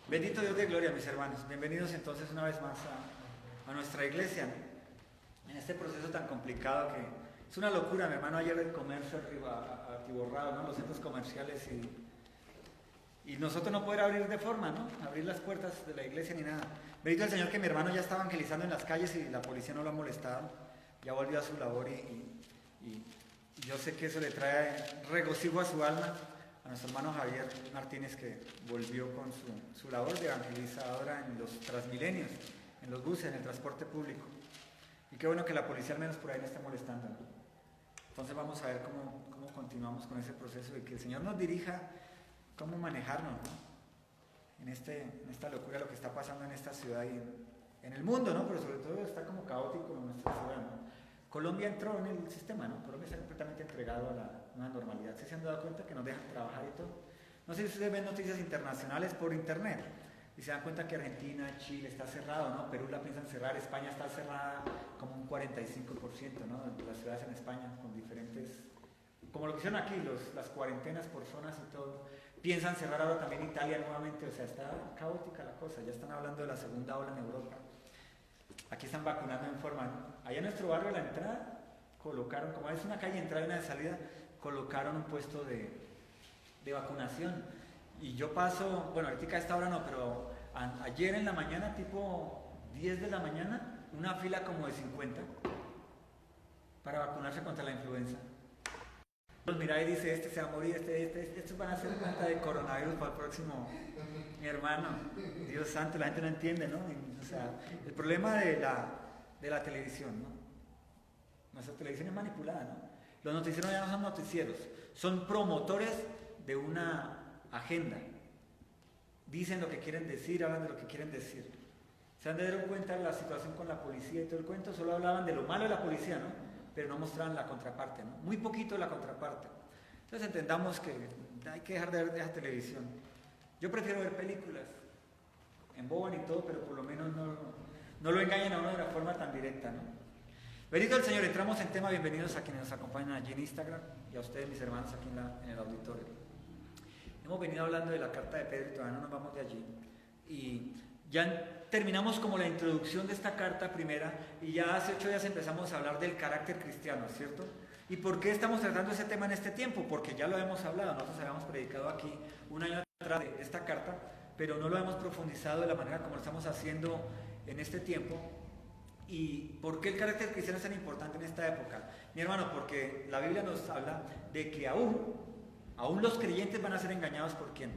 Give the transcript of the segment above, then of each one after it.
Bendito Dios de gloria, mis hermanos. Bienvenidos entonces una vez más a nuestra iglesia, en este proceso tan complicado que es una locura, mi hermano. Ayer el comercio atiborrado, ¿no? Los centros comerciales y nosotros no poder abrir de forma, ¿no? Abrir las puertas de la iglesia ni nada. Bendito el Señor que mi hermano ya estaba evangelizando en las calles y la policía no lo ha molestado. Ya volvió a su labor y yo sé que eso le trae regocijo a su alma. A nuestro hermano Javier Martínez, que volvió con su labor de evangelizadora en los Transmilenios, en los buses, en el transporte público. Y qué bueno que la policía al menos por ahí no esté molestando. Entonces vamos a ver cómo continuamos con ese proceso y que el Señor nos dirija cómo manejarnos, ¿no? En esta locura, lo que está pasando en esta ciudad y en el mundo, ¿no? Pero sobre todo está como caótico en nuestra ciudad, ¿no? Colombia entró en el sistema, ¿no? Colombia está completamente entregado a la nueva normalidad. ¿Se han dado cuenta que nos dejan trabajar y todo? No sé si ustedes ven noticias internacionales por internet y se dan cuenta que Argentina, Chile está cerrado, ¿no? Perú la piensan cerrar, España está cerrada como un 45%, ¿no? De las ciudades en España con diferentes, como lo que hicieron aquí, las cuarentenas por zonas y todo. Piensan cerrar ahora también Italia nuevamente, o sea, está caótica la cosa. Ya están hablando de la segunda ola en Europa. Aquí están vacunando en forma, ¿no? Allá en nuestro barrio, a la entrada, colocaron, como es una calle de entrada y una de salida, colocaron un puesto de vacunación. Y yo paso, bueno, ahorita a esta hora no, pero ayer en la mañana, tipo 10 de la mañana, una fila como de 50 para vacunarse contra la influenza. Pues mira, y dice, este se va a morir, estos van a hacer cuenta de coronavirus para el próximo, mi hermano. Dios santo, la gente no entiende, ¿no? O sea, el problema de la televisión, ¿no? Nuestra televisión es manipulada, ¿no? Los noticieros ya no son noticieros, son promotores de una agenda. Dicen lo que quieren decir, hablan de lo que quieren decir. Se han de dar cuenta de la situación con la policía y todo el cuento, solo hablaban de lo malo de la policía, ¿no? Pero no mostraban la contraparte, ¿no? Muy poquito la contraparte. Entonces entendamos que hay que dejar de ver esa televisión. Yo prefiero ver películas, emboban y todo, pero por lo menos no lo engañen a uno de una forma tan directa, ¿no? Bendito el Señor, entramos en tema. Bienvenidos a quienes nos acompañan allí en Instagram y a ustedes, mis hermanos, aquí en el auditorio. Hemos venido hablando de la carta de Pedro y todavía no nos vamos de allí. Y ya terminamos como la introducción de esta carta primera y ya hace 8 días empezamos a hablar del carácter cristiano, ¿cierto? ¿Y por qué estamos tratando ese tema en este tiempo? Porque ya lo hemos hablado, nosotros habíamos predicado aquí un año atrás de esta carta, pero no lo hemos profundizado de la manera como lo estamos haciendo en este tiempo. ¿Y por qué el carácter cristiano es tan importante en esta época? Mi hermano, porque la Biblia nos habla de que aún los creyentes van a ser engañados. ¿Por quién?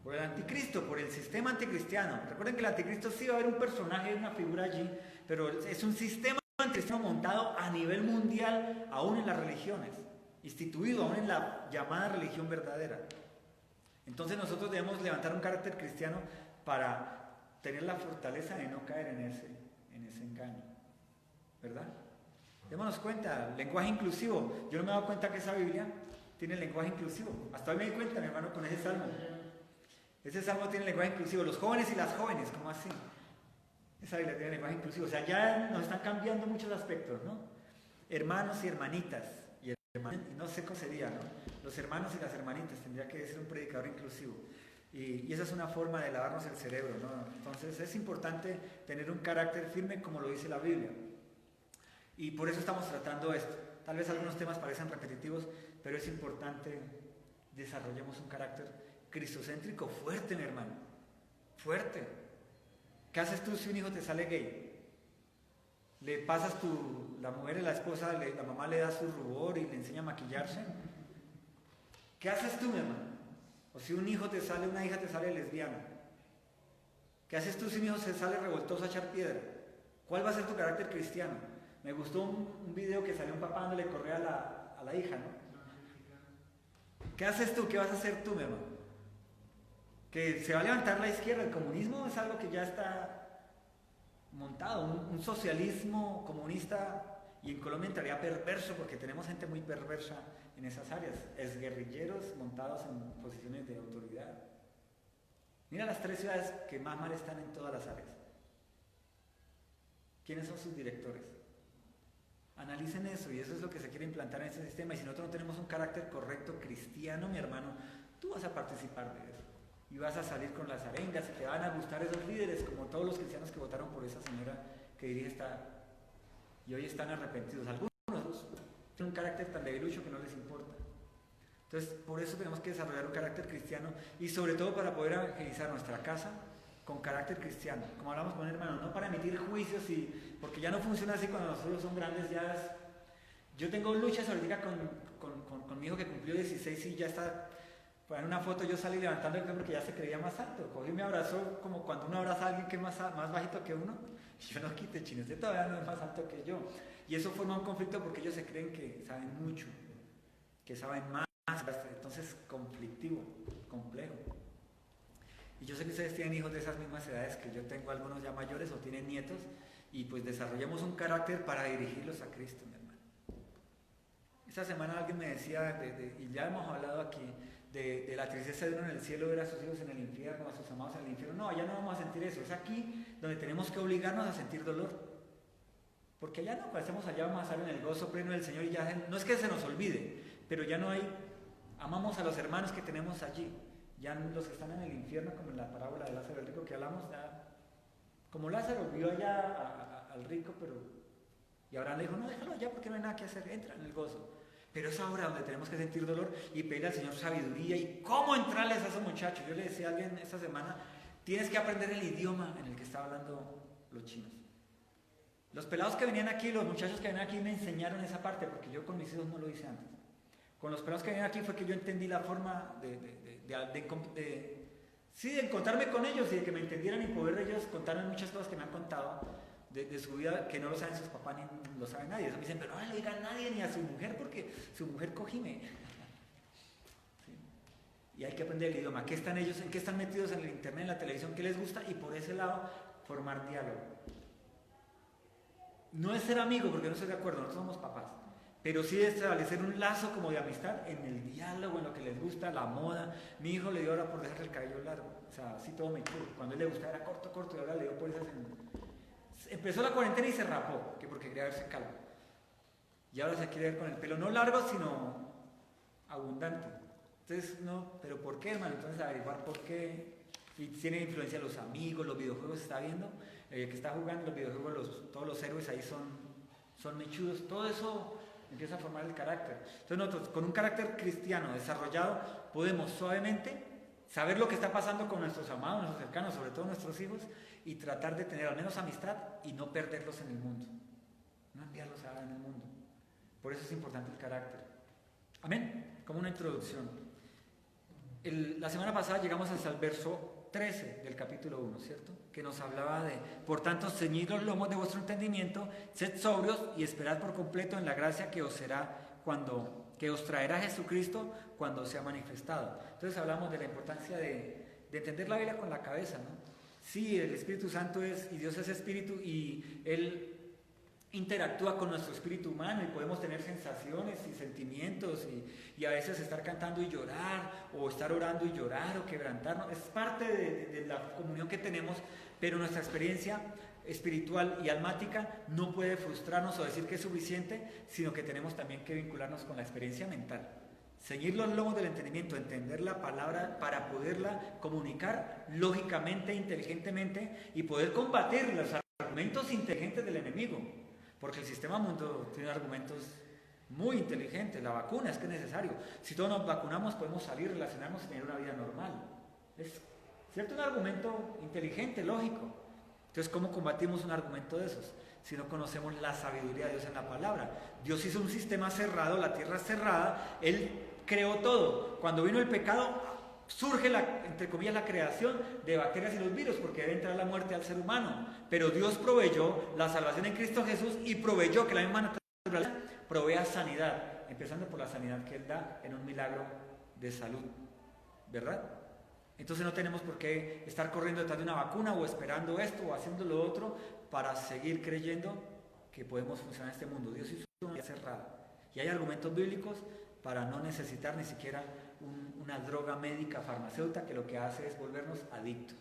Por el anticristo, por el sistema anticristiano. Recuerden que el anticristo sí va a haber un personaje, una figura allí, pero es un sistema anticristiano montado a nivel mundial, aún en las religiones, instituido aún en la llamada religión verdadera. Entonces nosotros debemos levantar un carácter cristiano para tener la fortaleza de no caer en ese engaño, ¿verdad? Démonos cuenta, lenguaje inclusivo. Yo no me he dado cuenta que esa Biblia tiene lenguaje inclusivo. Hasta hoy me di cuenta, mi hermano, con ese salmo. Ese salmo tiene lenguaje inclusivo. Los jóvenes y las jóvenes, ¿cómo así? Esa Biblia tiene lenguaje inclusivo. O sea, ya nos están cambiando muchos aspectos, ¿no? Hermanos y hermanitas. Y no sé cómo sería, ¿no? Los hermanos y las hermanitas, tendría que ser un predicador inclusivo. Y esa es una forma de lavarnos el cerebro, ¿no? Entonces es importante tener un carácter firme como lo dice la Biblia. Y por eso estamos tratando esto. Tal vez algunos temas parecen repetitivos, pero es importante desarrollemos un carácter cristocéntrico fuerte, mi hermano. Fuerte. ¿Qué haces tú si un hijo te sale gay? Le pasas la mujer, la esposa, la mamá le da su rubor y le enseña a maquillarse. ¿Qué haces tú, mi hermano? O si una hija te sale lesbiana. ¿Qué haces tú si un hijo se sale revoltoso a echar piedra? ¿Cuál va a ser tu carácter cristiano? Me gustó un video que salió un papá dándole correa a la hija, ¿no? ¿Qué haces tú? ¿Qué vas a hacer tú, mi hermano? Que se va a levantar la izquierda. El comunismo es algo que ya está montado, un socialismo comunista, y en Colombia entraría perverso porque tenemos gente muy perversa en esas áreas, es guerrilleros montados en posiciones de autoridad. Mira las 3 ciudades que más mal están en todas las áreas. ¿Quiénes son sus directores? Analicen eso, y eso es lo que se quiere implantar en ese sistema. Y si nosotros no tenemos un carácter correcto cristiano, mi hermano, tú vas a participar de eso. y vas a salir con las arengas y te van a gustar esos líderes, como todos los cristianos que votaron por esa señora que dirige esta, y hoy están arrepentidos. Algunos tienen un carácter tan debilucho que no les importa. Entonces, por eso tenemos que desarrollar un carácter cristiano y sobre todo para poder evangelizar nuestra casa con carácter cristiano. Como hablamos con un hermano, no para emitir juicios, porque ya no funciona así cuando nosotros son grandes. Yo tengo luchas ahorita con mi hijo que cumplió 16 y ya está. En una foto yo salí levantando el pie porque ya se creía más alto. Cogió y me abrazó como cuando uno abraza a alguien que es más bajito que uno. Y yo no quite, chino, usted todavía no es más alto que yo. Y eso forma un conflicto porque ellos se creen que saben mucho, que saben más. Entonces, conflictivo, complejo. Y yo sé que ustedes tienen hijos de esas mismas edades que yo tengo, algunos ya mayores o tienen nietos, y pues desarrollemos un carácter para dirigirlos a Cristo, mi hermano. Esta semana alguien me decía, y ya hemos hablado aquí, de la tristeza de uno en el cielo, ver a sus hijos en el infierno, a sus amados en el infierno. No, allá no vamos a sentir eso. Es aquí donde tenemos que obligarnos a sentir dolor. Porque allá no, cuando estemos allá vamos a estar en el gozo pleno del Señor y ya no es que se nos olvide, pero ya no hay, amamos a los hermanos que tenemos allí. Ya los que están en el infierno, como en la parábola de Lázaro el rico que hablamos, ya, como Lázaro vio allá al rico, y Abraham le dijo, no, déjalo allá porque no hay nada que hacer, entra en el gozo. Pero es ahora donde tenemos que sentir dolor y pedirle al Señor sabiduría y cómo entrarles a esos muchachos. Yo le decía a alguien esta semana, tienes que aprender el idioma en el que está hablando los chinos. Los pelados que venían aquí, los muchachos que venían aquí me enseñaron esa parte, porque yo con mis hijos no lo hice antes. Con los pelados que venían aquí fue que yo entendí la forma de encontrarme con ellos y de que me entendieran y poder ellos contarme muchas cosas que me han contado de su vida que no lo saben sus papás ni lo sabe nadie. Eso me dicen, pero no le digan a nadie ni a su mujer porque su mujer cojime. ¿Sí? Y hay que aprender el idioma. ¿Qué están ellos? ¿En qué están metidos en el internet, en la televisión? ¿Qué les gusta? Y por ese lado formar diálogo. No es ser amigo porque no estoy de acuerdo, nosotros somos papás. Pero sí es establecer un lazo como de amistad en el diálogo, en lo que les gusta, la moda. Mi hijo le dio ahora por dejarle el cabello largo, o sea, así todo me chulo. Cuando él le gustaba era corto, y ahora le dio por esas. Empezó la cuarentena y se rapó, que porque quería verse calvo. Y ahora se quiere ver con el pelo no largo, sino abundante. Entonces, no, pero ¿por qué, hermano? Entonces averiguar por qué. Y tiene influencia los amigos, los videojuegos, está viendo, que está jugando los videojuegos, todos los héroes ahí son mechudos, todo eso empieza a formar el carácter. Entonces nosotros con un carácter cristiano desarrollado podemos suavemente saber lo que está pasando con nuestros amados, nuestros cercanos, sobre todo nuestros hijos, y tratar de tener al menos amistad y no perderlos en el mundo, no enviarlos a en el mundo. Por eso es importante el carácter. Amén. Como una introducción. La semana pasada llegamos hasta el verso 13 del capítulo 1, ¿cierto? Que nos hablaba de, por tanto, ceñid los lomos de vuestro entendimiento, sed sobrios y esperad por completo en la gracia que os traerá Jesucristo cuando sea manifestado. Entonces hablamos de la importancia de entender la Biblia con la cabeza, ¿no? Sí, el Espíritu Santo y Dios es Espíritu y Él interactúa con nuestro espíritu humano y podemos tener sensaciones y sentimientos y a veces estar cantando y llorar o estar orando y llorar o quebrantarnos. Es parte de la comunión que tenemos, pero nuestra experiencia espiritual y almática no puede frustrarnos o decir que es suficiente, sino que tenemos también que vincularnos con la experiencia mental. Ceñir los lomos del entendimiento, entender la palabra para poderla comunicar lógicamente, inteligentemente y poder combatir los argumentos inteligentes del enemigo. Porque el sistema mundo tiene argumentos muy inteligentes. La vacuna es que es necesario. Si todos nos vacunamos podemos salir, relacionarnos y tener una vida normal. Es cierto, un argumento inteligente, lógico. Entonces, ¿cómo combatimos un argumento de esos? Si no conocemos la sabiduría de Dios en la palabra. Dios hizo un sistema cerrado, la tierra cerrada, Él creó todo. Cuando vino el pecado, surge, entre comillas, la creación de bacterias y los virus, porque debe entrar la muerte al ser humano. Pero Dios proveyó la salvación en Cristo Jesús y proveyó que la misma naturaleza provea sanidad, empezando por la sanidad que Él da en un milagro de salud, ¿verdad? Entonces no tenemos por qué estar corriendo detrás de una vacuna o esperando esto o haciendo lo otro para seguir creyendo que podemos funcionar en este mundo. Dios hizo una vida cerrada y hay argumentos bíblicos para no necesitar ni siquiera una droga médica farmacéutica que lo que hace es volvernos adictos.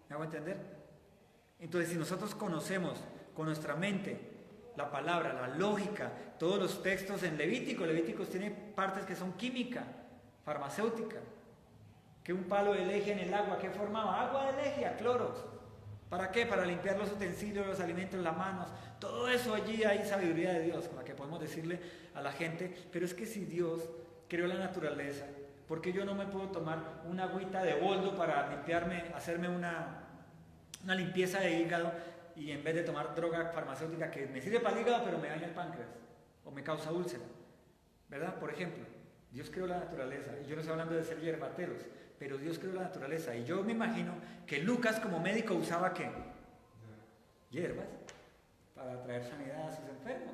¿Me hago entender? Entonces, si nosotros conocemos con nuestra mente la palabra, la lógica, todos los textos en Levíticos tiene partes que son química, farmacéutica, Que un palo de leje en el agua, ¿qué formaba? Agua de leje, a cloros. ¿Para qué? Para limpiar los utensilios, los alimentos, las manos. Todo eso allí hay sabiduría de Dios con la que podemos decirle a la gente, pero es que si Dios creó la naturaleza, ¿por qué yo no me puedo tomar una agüita de boldo para limpiarme, hacerme una limpieza de hígado y en vez de tomar droga farmacéutica que me sirve para el hígado pero me daña el páncreas o me causa úlcera? ¿Verdad? Por ejemplo, Dios creó la naturaleza y yo no estoy hablando de ser hierbateros, pero Dios creó la naturaleza y yo me imagino que Lucas como médico usaba ¿qué? Hierbas para traer sanidad a sus enfermos.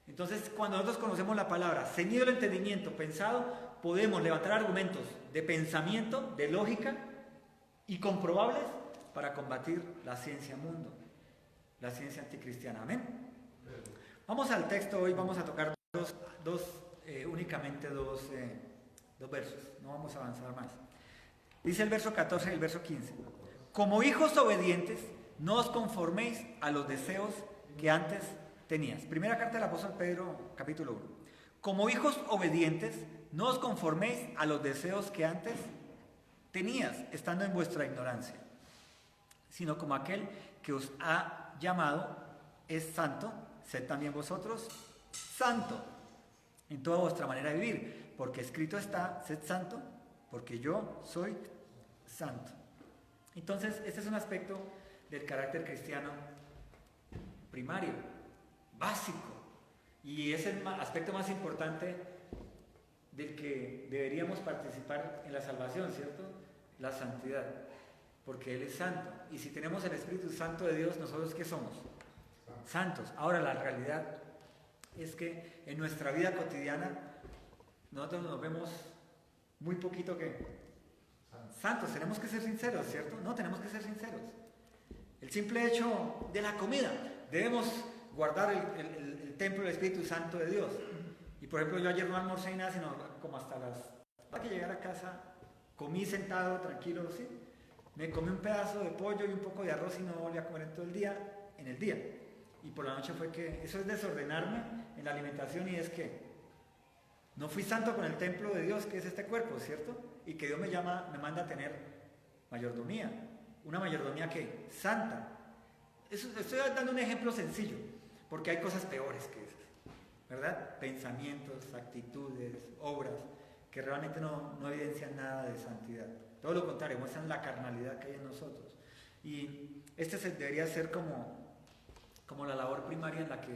Entonces, cuando nosotros conocemos la palabra, ceñido el entendimiento, pensado, podemos levantar argumentos de pensamiento, de lógica y comprobables para combatir la ciencia mundo, la ciencia anticristiana. Amén. Vamos al texto, hoy vamos a tocar únicamente dos versos, no vamos a avanzar más. Dice el verso 14 y el verso 15. Como hijos obedientes, no os conforméis a los deseos que antes tenías. Primera carta del apóstol Pedro, capítulo 1. Como hijos obedientes, no os conforméis a los deseos que antes tenías, estando en vuestra ignorancia, sino como aquel que os ha llamado es santo, sed también vosotros santo en toda vuestra manera de vivir, porque escrito está, sed santo, porque yo soy santo. Entonces, este es un aspecto del carácter cristiano primario, básico, y es el aspecto más importante del que deberíamos participar en la salvación, ¿cierto? La santidad, porque Él es santo, y si tenemos el Espíritu Santo de Dios, ¿nosotros qué somos? Santos. Ahora, la realidad es que en nuestra vida cotidiana nosotros nos vemos muy poquito que santos. Tenemos que ser sinceros, ¿cierto? No, tenemos que ser sinceros. El simple hecho de la comida, debemos guardar el templo del Espíritu Santo de Dios. Y por ejemplo, yo ayer no almorcé ni nada, sino como hasta para que llegar a casa, comí sentado, tranquilo, ¿sí? Me comí un pedazo de pollo y un poco de arroz y no volví a comer en todo el día, Y por la noche fue que, eso es desordenarme en la alimentación y es que no fui santo con el templo de Dios, que es este cuerpo, ¿cierto? Y que Dios me manda a tener mayordomía. Una mayordomía que santa. Estoy dando un ejemplo sencillo, porque hay cosas peores que esas, ¿verdad? Pensamientos, actitudes, obras, que realmente no evidencian nada de santidad. Todo lo contrario, muestran la carnalidad que hay en nosotros. Y debería ser como la labor primaria en la que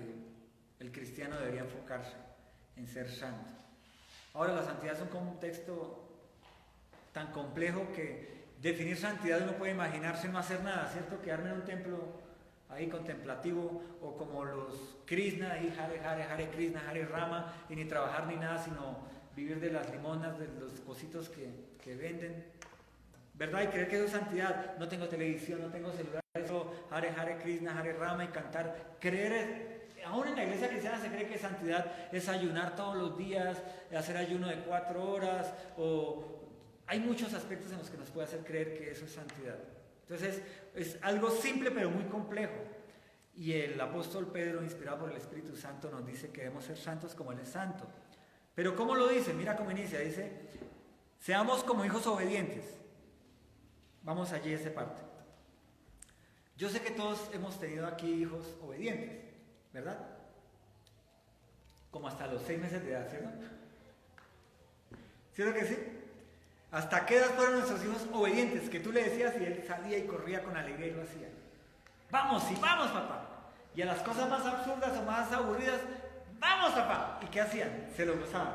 el cristiano debería enfocarse, en ser santo. Ahora, la santidad es un contexto tan complejo que definir santidad uno puede imaginarse no hacer nada, ¿cierto? Quedarme en un templo ahí contemplativo, o como los Krishna, ahí Hare Krishna, Hare Rama, y ni trabajar ni nada, sino vivir de las limonas, de los cositos que venden, ¿verdad? Y creer que eso es santidad. No tengo televisión, no tengo celular, eso Hare Krishna, Hare Rama y cantar. Aún en la iglesia cristiana se cree que santidad es ayunar todos los días, hacer ayuno de 4 horas, o hay muchos aspectos en los que nos puede hacer creer que eso es santidad. Entonces es algo simple pero muy complejo. Y el apóstol Pedro, inspirado por el Espíritu Santo, nos dice que debemos ser santos como Él es santo. Pero ¿cómo lo dice? Mira cómo inicia, dice, seamos como hijos obedientes. Vamos allí a esa parte. Yo sé que todos hemos tenido aquí hijos obedientes, ¿verdad? Como hasta los 6 meses de edad, ¿cierto? ¿Cierto que sí? ¿Hasta qué edad fueron nuestros hijos obedientes? Que tú le decías y él salía y corría con alegría y lo hacía. ¡Vamos, sí, vamos, papá! Y a las cosas más absurdas o más aburridas, ¡vamos, papá! ¿Y qué hacían? Se lo gozaban.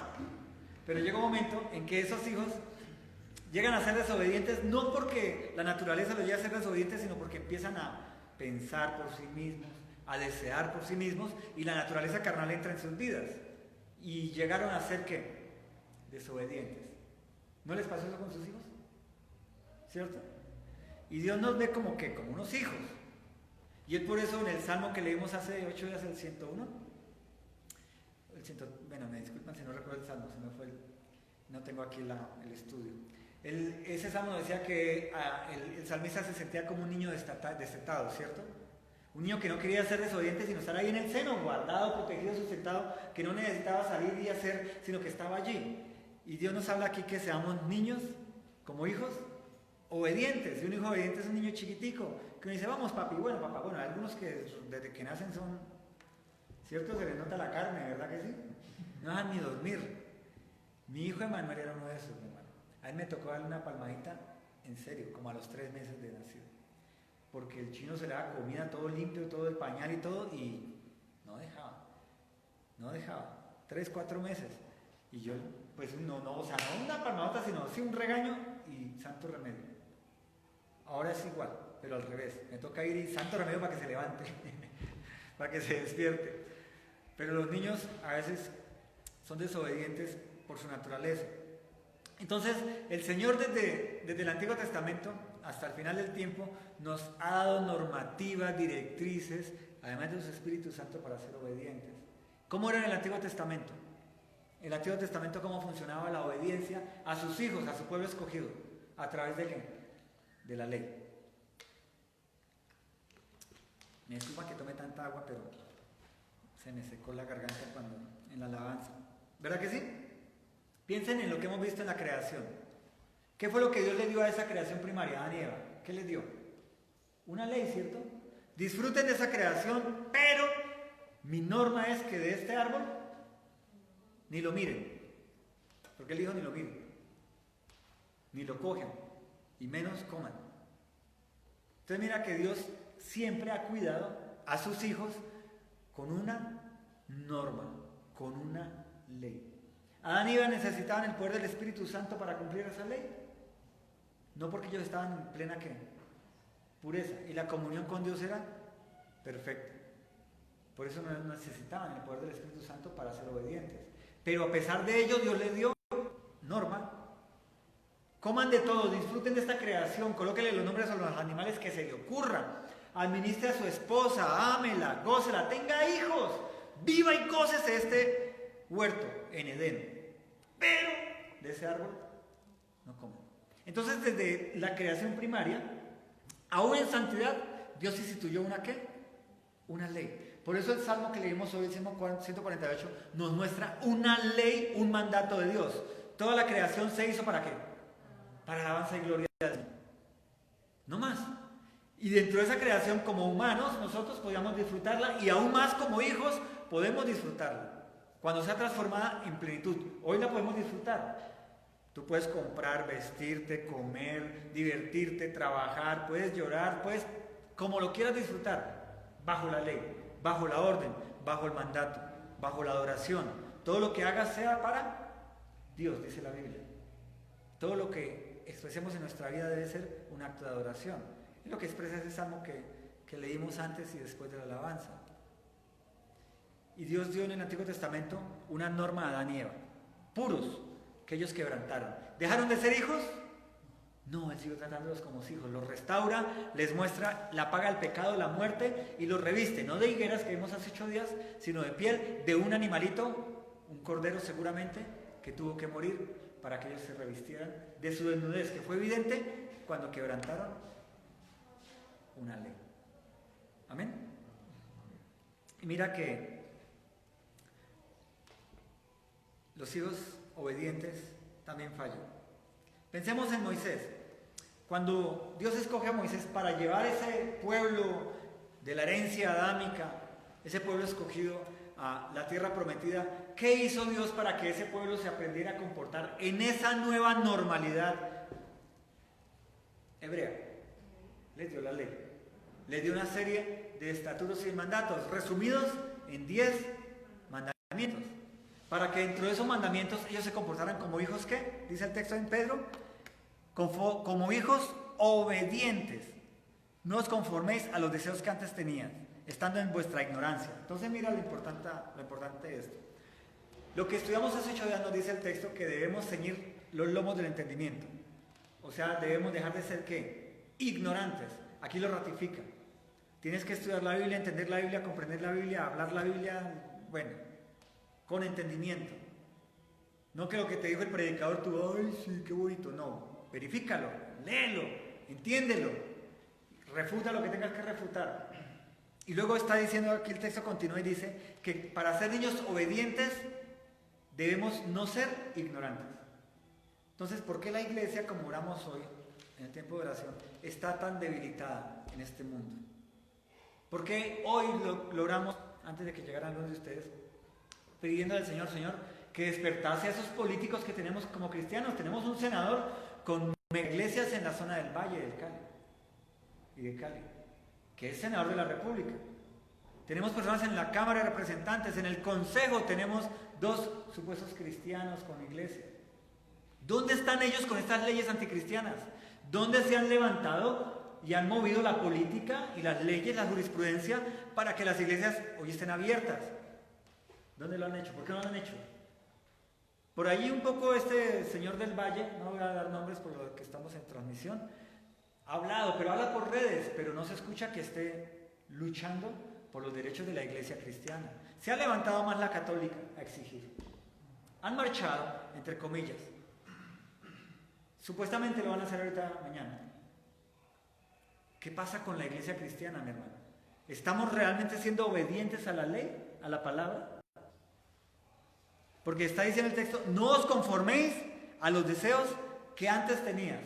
Pero llega un momento en que esos hijos llegan a ser desobedientes, no porque la naturaleza los lleve a ser desobedientes, sino porque empiezan a pensar por sí mismos, a desear por sí mismos, y la naturaleza carnal entra en sus vidas. Y llegaron a ser, ¿qué? Desobedientes. ¿No les pasó eso con sus hijos? ¿Cierto? Y Dios nos ve como unos hijos. Y Él por eso en el Salmo que leímos hace 8 días, el 101, bueno, me disculpan si no recuerdo el Salmo, no tengo aquí el estudio. Ese Salmo decía que el salmista se sentía como un niño destetado, ¿cierto? Un niño que no quería ser desobediente, sino estar ahí en el seno, guardado, protegido, sustentado, que no necesitaba salir y hacer, sino que estaba allí. Y Dios nos habla aquí que seamos niños como hijos obedientes. Y un hijo obediente es un niño chiquitico, que uno dice, vamos papi, bueno papá, bueno, hay algunos que desde que nacen son, ¿cierto? Se les nota la carne, ¿verdad que sí? No dejan ni dormir. Mi hijo Emanuel era uno de esos, mi hermano. A él me tocó darle una palmadita, en serio, como a los 3 meses de nacido. Porque el chino se le daba comida todo limpio, todo el pañal y todo, y no dejaba. 3, 4 meses. Y yo, pues no, o sea, no una palmadota, sino sí un regaño y santo remedio. Ahora es igual, pero al revés. Me toca ir y santo remedio para que se levante, para que se despierte. Pero los niños a veces son desobedientes por su naturaleza. Entonces, el Señor desde el Antiguo Testamento hasta el final del tiempo nos ha dado normativas, directrices, además de su Espíritu Santo para ser obedientes. ¿Cómo era en el Antiguo Testamento? En el Antiguo Testamento, ¿cómo funcionaba la obediencia a sus hijos, a su pueblo escogido? ¿A través de qué? De la ley. Me disculpa que tome tanta agua, pero se me secó la garganta cuando en la alabanza. ¿Verdad que sí? Piensen en lo que hemos visto en la creación. ¿Qué fue lo que Dios le dio a esa creación primaria, Adán y Eva? ¿Qué les dio? Una ley, ¿cierto? Disfruten de esa creación, pero mi norma es que de este árbol ni lo miren. Porque él dijo ni lo miren, ni lo cojan, y menos coman. Entonces mira que Dios siempre ha cuidado a sus hijos con una norma, con una ley. Adán y Eva necesitaban el poder del Espíritu Santo para cumplir esa ley. No porque ellos estaban en plena ¿qué? Pureza. Y la comunión con Dios era perfecta. Por eso no necesitaban el poder del Espíritu Santo para ser obedientes. Pero a pesar de ello, Dios les dio norma. Coman de todo, disfruten de esta creación, colóquenle los nombres a los animales que se le ocurran. Administre a su esposa, ámela, gócela, tenga hijos, viva y gócese este huerto en Edén. Pero de ese árbol no coman. Entonces, desde la creación primaria, aún en santidad, Dios instituyó una ¿qué? Una ley. Por eso el salmo que leímos hoy, el Salmo 148, nos muestra una ley, un mandato de Dios. Toda la creación se hizo ¿para qué? Para alabanza y gloria de Dios. No más. Y dentro de esa creación, como humanos, nosotros podíamos disfrutarla, y aún más como hijos podemos disfrutarla. Cuando sea transformada en plenitud. Hoy la podemos disfrutar. Tú puedes comprar, vestirte, comer, divertirte, trabajar, puedes llorar, puedes, como lo quieras disfrutar, bajo la ley, bajo la orden, bajo el mandato, bajo la adoración. Todo lo que hagas sea para Dios, dice la Biblia. Todo lo que expresemos en nuestra vida debe ser un acto de adoración. Es lo que expresa ese salmo que leímos antes y después de la alabanza. Y Dios dio en el Antiguo Testamento una norma a Adán y Eva, puros, que ellos quebrantaron. ¿Dejaron de ser hijos? No, Él siguió tratándolos como hijos. Los restaura, les muestra la paga del pecado, la muerte, y los reviste, no de higueras que vimos hace 8 días, sino de piel de un animalito, un cordero seguramente, que tuvo que morir para que ellos se revistieran de su desnudez, que fue evidente cuando quebrantaron una ley. Amén. Y mira que los hijos obedientes también fallan. Pensemos en Moisés. Cuando Dios escoge a Moisés para llevar ese pueblo de la herencia adámica, ese pueblo escogido a la tierra prometida, ¿qué hizo Dios para que ese pueblo se aprendiera a comportar en esa nueva normalidad hebrea? Les dio la ley. Les dio una serie de estatutos y mandatos, resumidos en 10 mandamientos. Para que dentro de esos mandamientos ellos se comportaran como hijos, ¿qué? Dice el texto en Pedro, como hijos obedientes. No os conforméis a los deseos que antes tenían, estando en vuestra ignorancia. Entonces mira lo importante de esto. Lo que estudiamos hace 8 días nos dice el texto que debemos ceñir los lomos del entendimiento. O sea, debemos dejar de ser ¿qué? Ignorantes. Aquí lo ratifica. Tienes que estudiar la Biblia, entender la Biblia, comprender la Biblia, hablar la Biblia, bueno, con entendimiento. No que lo que te dijo el predicador tú, ay, sí, qué bonito. No, verifícalo, léelo, entiéndelo, refuta lo que tengas que refutar. Y luego está diciendo, aquí el texto continúa y dice que para ser niños obedientes debemos no ser ignorantes. Entonces, ¿por qué la iglesia, como oramos hoy, en el tiempo de oración, está tan debilitada en este mundo? ¿Por qué hoy lo oramos, antes de que llegaran algunos de ustedes, pidiendo al Señor, Señor, que despertase a esos políticos que tenemos como cristianos? Tenemos un senador con iglesias en la zona del Valle del Cali y de Cali, que es senador de la República. Tenemos personas en la Cámara de Representantes, en el Consejo tenemos 2 supuestos cristianos con iglesia. ¿Dónde están ellos con estas leyes anticristianas? ¿Dónde se han levantado y han movido la política y las leyes, la jurisprudencia, para que las iglesias hoy estén abiertas? ¿Dónde lo han hecho? ¿Por qué no lo han hecho? Por allí un poco este señor del Valle, no voy a dar nombres por lo que estamos en transmisión, ha hablado, pero habla por redes, pero no se escucha que esté luchando por los derechos de la iglesia cristiana. Se ha levantado más la católica a exigir. Han marchado, entre comillas. Supuestamente lo van a hacer ahorita mañana. ¿Qué pasa con la iglesia cristiana, mi hermano? ¿Estamos realmente siendo obedientes a la ley, a la palabra? Porque está diciendo el texto, no os conforméis a los deseos que antes tenías,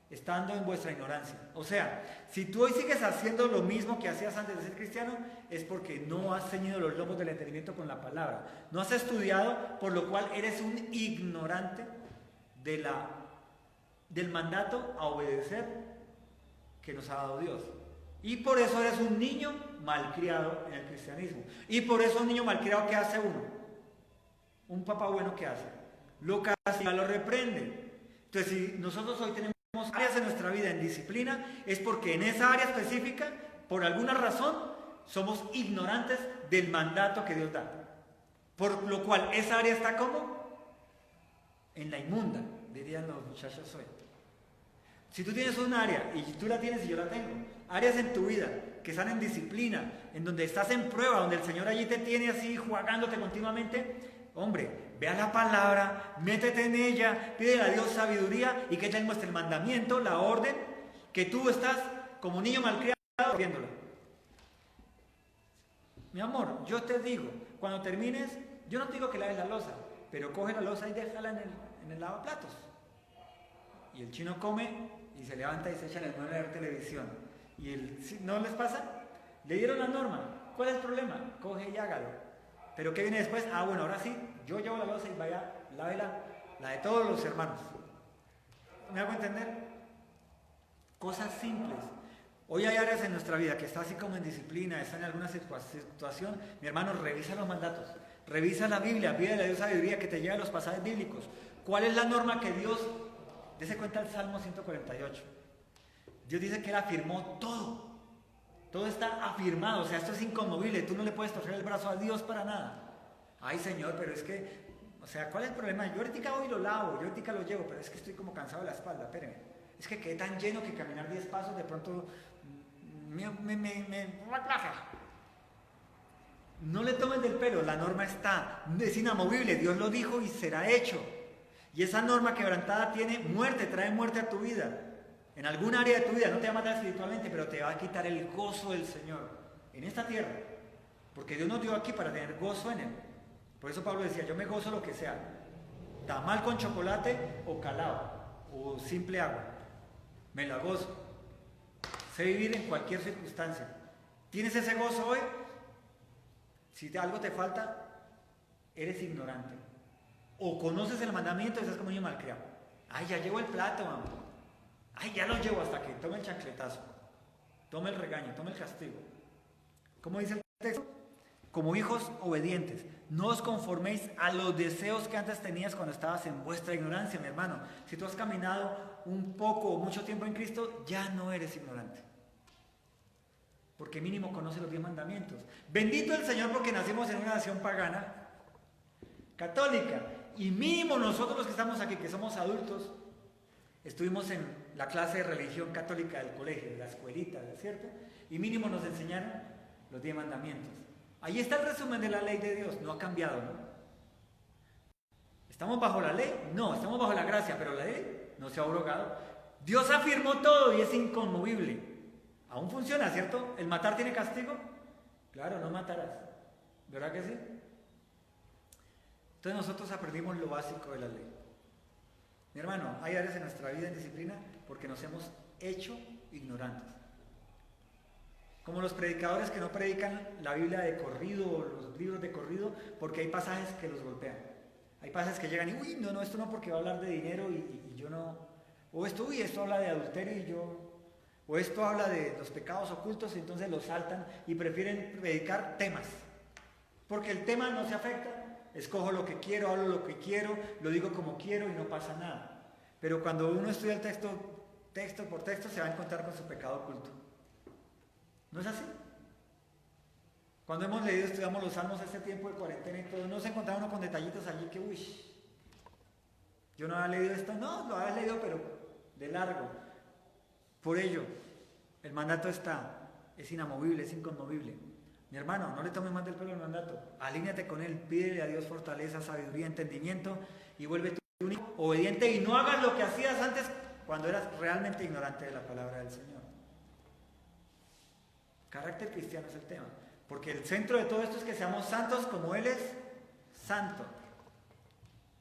estando en vuestra ignorancia. O sea, si tú hoy sigues haciendo lo mismo que hacías antes de ser cristiano, es porque no has ceñido los lomos del entendimiento con la palabra. No has estudiado, por lo cual eres un ignorante del mandato a obedecer que nos ha dado Dios. Y por eso eres un niño malcriado en el cristianismo. Y por eso un niño malcriado, ¿qué hace uno? Un papá bueno, ¿qué hace? Lo castiga, lo reprende. Entonces, si nosotros hoy tenemos áreas en nuestra vida en disciplina, es porque en esa área específica, por alguna razón, somos ignorantes del mandato que Dios da. Por lo cual, esa área está como en la inmunda, dirían los muchachos hoy. Si tú tienes un área, y tú la tienes y yo la tengo, áreas en tu vida que están en disciplina, en donde estás en prueba, donde el Señor allí te tiene así jugándote continuamente, hombre, ve a la palabra, métete en ella, pídele a Dios sabiduría y que Él muestre el mandamiento, la orden, que tú estás como niño malcriado viéndolo. Mi amor, yo te digo, cuando termines, yo no te digo que laves la loza, pero coge la loza y déjala en el lavaplatos. Y el chino come y se levanta y se echa en el mueble de ver televisión. ¿No les pasa? Le dieron la norma. ¿Cuál es el problema? Coge y hágalo. ¿Pero qué viene después? Ah, bueno, ahora sí, yo llevo la loza y vaya, lávela, la de todos los hermanos. ¿Me hago entender? Cosas simples. Hoy hay áreas en nuestra vida que está así como en disciplina, está en alguna situación. Mi hermano, revisa los mandatos, revisa la Biblia, pídele a Dios sabiduría que te lleve a los pasajes bíblicos. ¿Cuál es la norma que Dios, dése cuenta el Salmo 148? Dios dice que Él afirmó todo. Todo está afirmado, o sea, esto es inconmovible, tú no le puedes torcer el brazo a Dios para nada. Ay, Señor, pero es que, o sea, ¿cuál es el problema? Yo ahorita hoy lo lavo, yo ahorita lo llevo, pero es que estoy como cansado de la espalda, espérenme. Es que quedé tan lleno que caminar 10 pasos de pronto me plaza. No le tomen del pelo, la norma está, es inamovible, Dios lo dijo y será hecho. Y esa norma quebrantada tiene muerte, trae muerte a tu vida. En algún área de tu vida no te va a matar espiritualmente, pero te va a quitar el gozo del Señor en esta tierra. Porque Dios nos dio aquí para tener gozo en Él. Por eso Pablo decía, yo me gozo lo que sea. Tamal con chocolate o calado, o simple agua. Me la gozo. Sé vivir en cualquier circunstancia. ¿Tienes ese gozo hoy? Si algo te falta, eres ignorante. O conoces el mandamiento y estás como niño malcriado. Ay, ya llevo el plato, mamá. Ay, ya lo llevo hasta que tome el chancletazo, tome el regaño, tome el castigo. ¿Cómo dice el texto? Como hijos obedientes, no os conforméis a los deseos que antes tenías cuando estabas en vuestra ignorancia, mi hermano. Si tú has caminado un poco o mucho tiempo en Cristo, ya no eres ignorante. Porque mínimo conoces los 10 mandamientos. Bendito el Señor porque nacimos en una nación pagana, católica. Y mínimo nosotros los que estamos aquí, que somos adultos, estuvimos en la clase de religión católica del colegio, de la escuelita, ¿cierto? Y mínimo nos enseñaron los 10 mandamientos. Ahí está el resumen de la ley de Dios, no ha cambiado, ¿no? ¿Estamos bajo la ley? No, estamos bajo la gracia, pero la ley no se ha abrogado. Dios afirmó todo y es inconmovible. Aún funciona, ¿cierto? ¿El matar tiene castigo? Claro, no matarás. ¿Verdad que sí? Entonces nosotros aprendimos lo básico de la ley. Mi hermano, hay áreas en nuestra vida en disciplina porque nos hemos hecho ignorantes. Como los predicadores que no predican la Biblia de corrido o los libros de corrido porque hay pasajes que los golpean. Hay pasajes que llegan y, uy, no, esto no porque va a hablar de dinero y yo no. O esto, esto habla de adulterio y yo. O esto habla de los pecados ocultos y entonces lo saltan y prefieren predicar temas. Porque el tema no se afecta, escojo lo que quiero, hablo lo que quiero, lo digo como quiero y no pasa nada. Pero cuando uno estudia el texto por texto, se va a encontrar con su pecado oculto. ¿No es así? Cuando hemos leído, estudiamos los salmos este tiempo de cuarentena y todo, no se encontraba uno con detallitos allí que, uy, yo no había leído esto, no, lo había leído, pero de largo. Por ello, el mandato es inamovible, es inconmovible. Mi hermano, no le tomes más del pelo al mandato, alíñate con él, pídele a Dios fortaleza, sabiduría, entendimiento y vuélvete único, obediente y no hagas lo que hacías antes cuando eras realmente ignorante de la palabra del Señor. Carácter cristiano es el tema, porque el centro de todo esto es que seamos santos como Él es santo.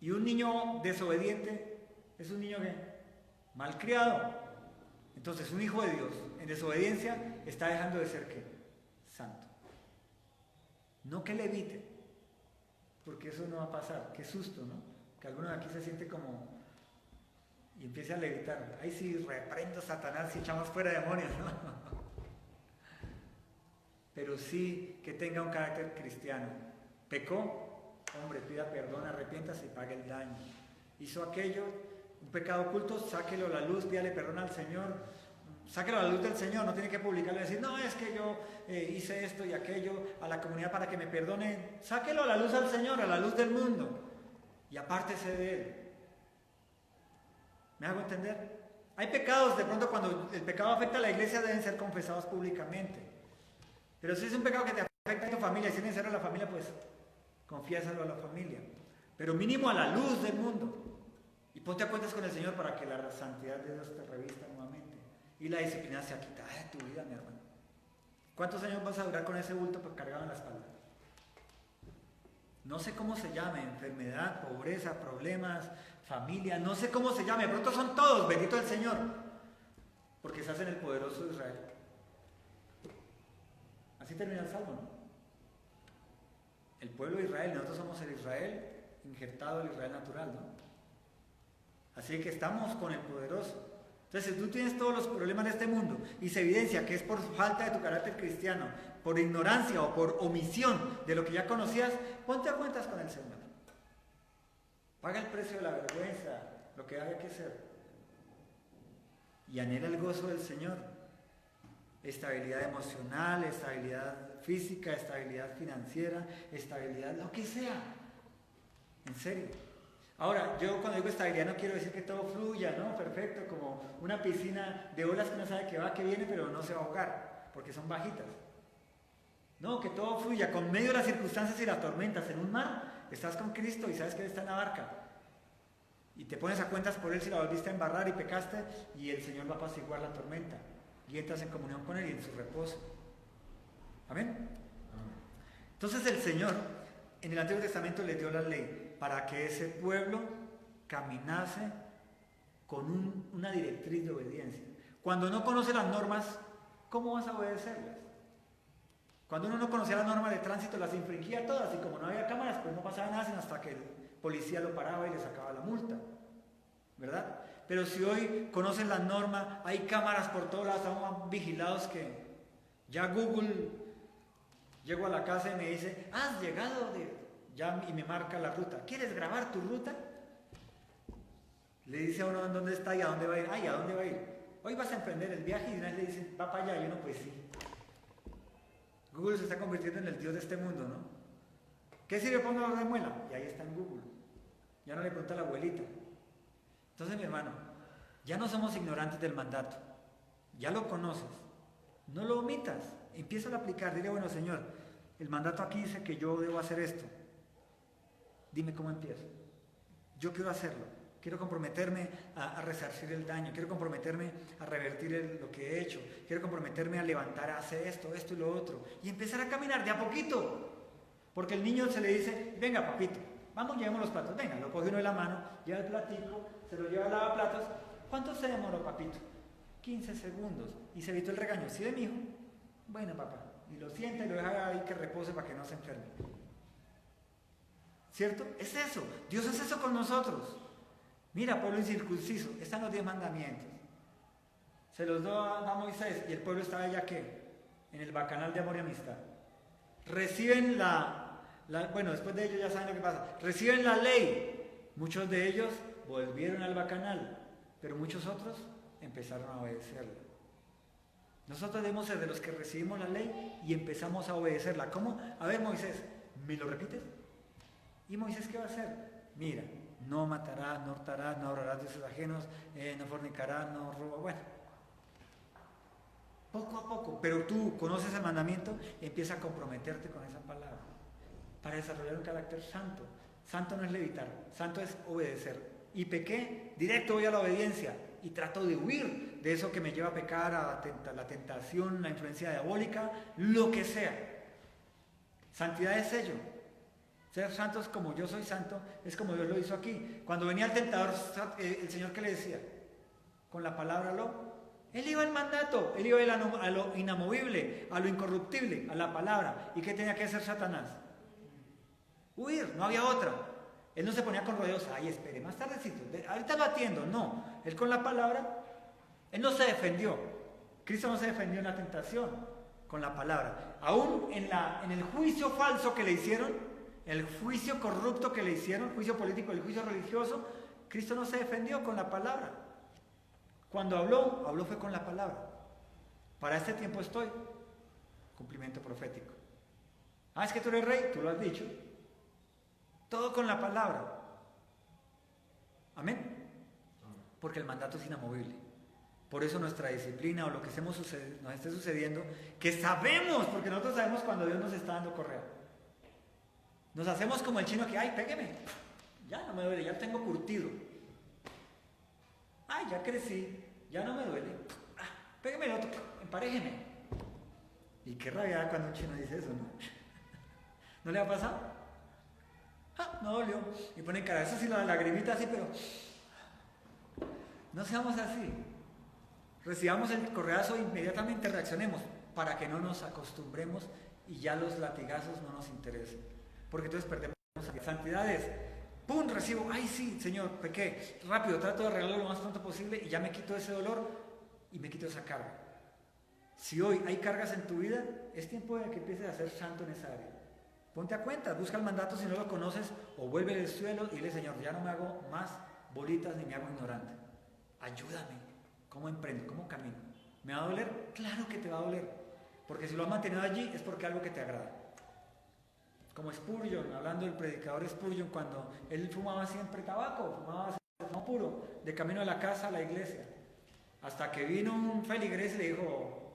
Y un niño desobediente es un niño que malcriado. Entonces un hijo de Dios en desobediencia está dejando de ser ¿qué? Santo. No que le evite, porque eso no va a pasar. Qué susto, ¿no? Que alguno de aquí se siente como y empiece a levitar. Ay, sí, reprendo a Satanás y echamos fuera demonios, ¿no? Pero sí que tenga un carácter cristiano. Pecó, hombre, pida perdón, arrepiéntase y pague el daño. Hizo aquello, un pecado oculto, sáquelo a la luz, pídale perdón al Señor, sáquelo a la luz del Señor, no tiene que publicarlo y decir, no, es que yo hice esto y aquello a la comunidad para que me perdone. Sáquelo a la luz al Señor, a la luz del mundo y apártese de él. ¿Me hago entender? Hay pecados, de pronto cuando el pecado afecta a la iglesia deben ser confesados públicamente. Pero si es un pecado que te afecta a tu familia, si es necesario a la familia, pues confiésalo a la familia. Pero mínimo a la luz del mundo. Y ponte a cuentas con el Señor para que la santidad de Dios te revista nuevamente. Y la disciplina sea quitada de tu vida, mi hermano. ¿Cuántos años vas a durar con ese bulto cargado en la espalda? No sé cómo se llame, enfermedad, pobreza, problemas, familia, no sé cómo se llame. De pronto son todos, bendito el Señor. Porque se hacen el poderoso de Israel. Así termina el Salmo, ¿no? El pueblo de Israel, nosotros somos el Israel injertado, el Israel natural, ¿no? Así que estamos con el poderoso. Entonces, si tú tienes todos los problemas de este mundo y se evidencia que es por falta de tu carácter cristiano, por ignorancia o por omisión de lo que ya conocías, ponte a cuentas con el Señor. Paga el precio de la vergüenza, lo que haya que ser. Y anhela el gozo del Señor. Estabilidad emocional, estabilidad física, estabilidad financiera, estabilidad, lo que sea. En serio. Ahora, yo cuando digo estabilidad no quiero decir que todo fluya, ¿no? Perfecto, como una piscina de olas que uno sabe que va, que viene, pero no se va a ahogar, porque son bajitas. No, que todo fluya, con medio de las circunstancias y las tormentas. En un mar, estás con Cristo y sabes que Él está en la barca. Y te pones a cuentas por Él si la volviste a embarrar y pecaste, y el Señor va a apaciguar la tormenta. Y entras en comunión con Él y en su reposo. ¿Amén? Entonces el Señor en el Antiguo Testamento le dio la ley para que ese pueblo caminase con una directriz de obediencia. Cuando no conoce las normas, ¿cómo vas a obedecerlas? Cuando uno no conocía las normas de tránsito, las infringía todas y como no había cámaras, pues no pasaba nada sino hasta que el policía lo paraba y le sacaba la multa. ¿Verdad? Pero si hoy conocen las normas, hay cámaras por todos lados, estamos vigilados que ya Google, llego a la casa y me dice, has llegado y me marca la ruta. ¿Quieres grabar tu ruta? Le dice a uno dónde está y a dónde va a ir. Ay, ¿a dónde va a ir? Hoy vas a emprender el viaje y una vez le dicen, va para allá, y uno pues sí. Google se está convirtiendo en el Dios de este mundo, ¿no? ¿Qué sirve para un dolor de muela? Y ahí está en Google. Ya no le pregunta a la abuelita. Entonces, mi hermano, ya no somos ignorantes del mandato, ya lo conoces, no lo omitas, empieza a aplicar, dile, bueno, Señor, el mandato aquí dice que yo debo hacer esto, dime cómo empiezo, yo quiero hacerlo, quiero comprometerme a resarcir el daño, quiero comprometerme a revertir lo que he hecho, quiero comprometerme a levantar, a hacer esto y lo otro, y empezar a caminar de a poquito, porque el niño se le dice, venga papito, vamos, llevemos los platos. Venga, lo coge uno de la mano, lleva el platico, se lo lleva al lavaplatos. ¿Cuánto se demoró, papito? 15 segundos. Y se evitó el regaño. ¿Sí ve, mijo? Bueno, papá. Y lo sienta y lo deja ahí que repose para que no se enferme. ¿Cierto? Es eso. Dios es eso con nosotros. Mira, pueblo incircunciso, están los 10 mandamientos. Se los dio a Moisés y el pueblo estaba ya ¿qué? En el bacanal de amor y amistad. Reciben bueno, después de ellos ya saben lo que pasa. Reciben la ley. Muchos de ellos volvieron al bacanal, pero muchos otros empezaron a obedecerla. Nosotros debemos ser de los que recibimos la ley y empezamos a obedecerla. ¿Cómo? A ver, Moisés, ¿me lo repites? ¿Y Moisés qué va a hacer? Mira, no matarás, no hurtarás, no adorarás dioses ajenos, no fornicarás, no robarás. Bueno, poco a poco, pero tú conoces el mandamiento y empieza a comprometerte con esa palabra para desarrollar un carácter santo. Santo no es levitar, santo es obedecer. Y pequé, directo voy a la obediencia y trato de huir de eso que me lleva a pecar, a la tentación, la influencia diabólica, lo que sea. Santidad es ello. Ser santos como yo soy santo es como Dios lo hizo aquí. Cuando venía el tentador, el Señor, ¿qué le decía? Con la palabra Él iba al mandato, él iba a lo inamovible, a lo incorruptible, a la palabra. ¿Y qué tenía que hacer Satanás? Huir, no había otra. Él no se ponía con rodeos, ay, espere, más tardecito, ahorita lo atiendo. No, él con la palabra, él no se defendió. Cristo no se defendió en la tentación, con la palabra. Aún en el juicio falso que le hicieron, el juicio corrupto que le hicieron, el juicio político, el juicio religioso, Cristo no se defendió con la palabra. Cuando habló fue con la palabra. Para este tiempo estoy. Cumplimiento profético. Ah, es que tú eres rey, tú lo has dicho. Todo con la palabra. Amén. Porque el mandato es inamovible. Por eso nuestra disciplina o lo que nos esté sucediendo, que sabemos, porque nosotros sabemos cuando Dios nos está dando correa. Nos hacemos como el chino que, ay, pégueme. Ya no me duele, ya tengo curtido. Ay, ya crecí, ya no me duele. Pégueme el otro, emparéjeme. Y qué rabia cuando un chino dice eso, ¿no? ¿No le ha pasado? No dolió. Y pone cara, eso sí, la lagrimita así, pero no seamos así. Recibamos el correazo e inmediatamente reaccionemos para que no nos acostumbremos y ya los latigazos no nos interesen. Porque entonces perdemos santidades. ¡Pum! Recibo, ay sí, Señor, pequé, rápido, trato de arreglarlo lo más pronto posible y ya me quito ese dolor y me quito esa carga. Si hoy hay cargas en tu vida, es tiempo de que empieces a ser santo en esa área. Ponte a cuenta, busca el mandato si no lo conoces o vuelve del suelo y dile, Señor, ya no me hago más bolitas ni me hago ignorante. Ayúdame, ¿cómo emprendo? ¿Cómo camino? ¿Me va a doler? Claro que te va a doler, porque si lo has mantenido allí es porque algo que te agrada. Como Spurgeon, hablando del predicador Spurgeon, cuando él fumaba siempre tabaco, fumaba no puro, de camino a la casa, a la iglesia. Hasta que vino un feligres y le dijo,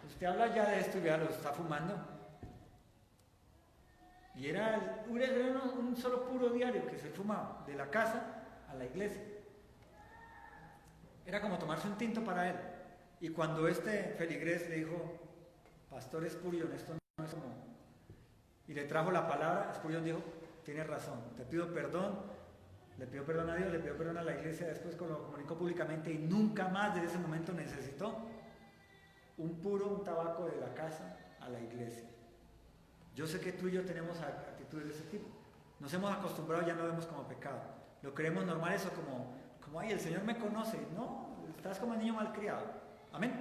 usted habla ya de esto y ya lo está fumando. Y era un solo puro diario que se fumaba, de la casa a la iglesia. Era como tomarse un tinto para él. Y cuando este feligres le dijo, Pastor Spurgeon, esto no es como... Y le trajo la palabra, Spurgeon dijo, tienes razón, te pido perdón, le pido perdón a Dios, le pido perdón a la iglesia, después lo comunicó públicamente y nunca más desde ese momento necesitó un tabaco de la casa a la iglesia. Yo sé que tú y yo tenemos actitudes de ese tipo, nos hemos acostumbrado, ya no vemos como pecado, lo creemos normal eso como ay, el Señor me conoce, no, estás como el niño malcriado, amén.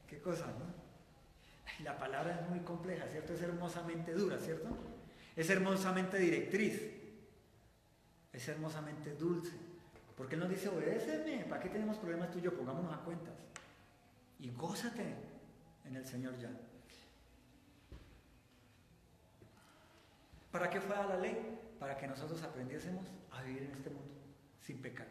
Qué cosa, ¿no? La palabra es muy compleja, ¿cierto? Es hermosamente dura, ¿cierto? Es hermosamente directriz. Es hermosamente dulce. Porque Él nos dice, obedéceme, ¿para qué tenemos problemas tú y yo? Pongámonos a cuentas. Y gózate en el Señor ya. ¿Para qué fue a la ley? Para que nosotros aprendiésemos a vivir en este mundo sin pecar.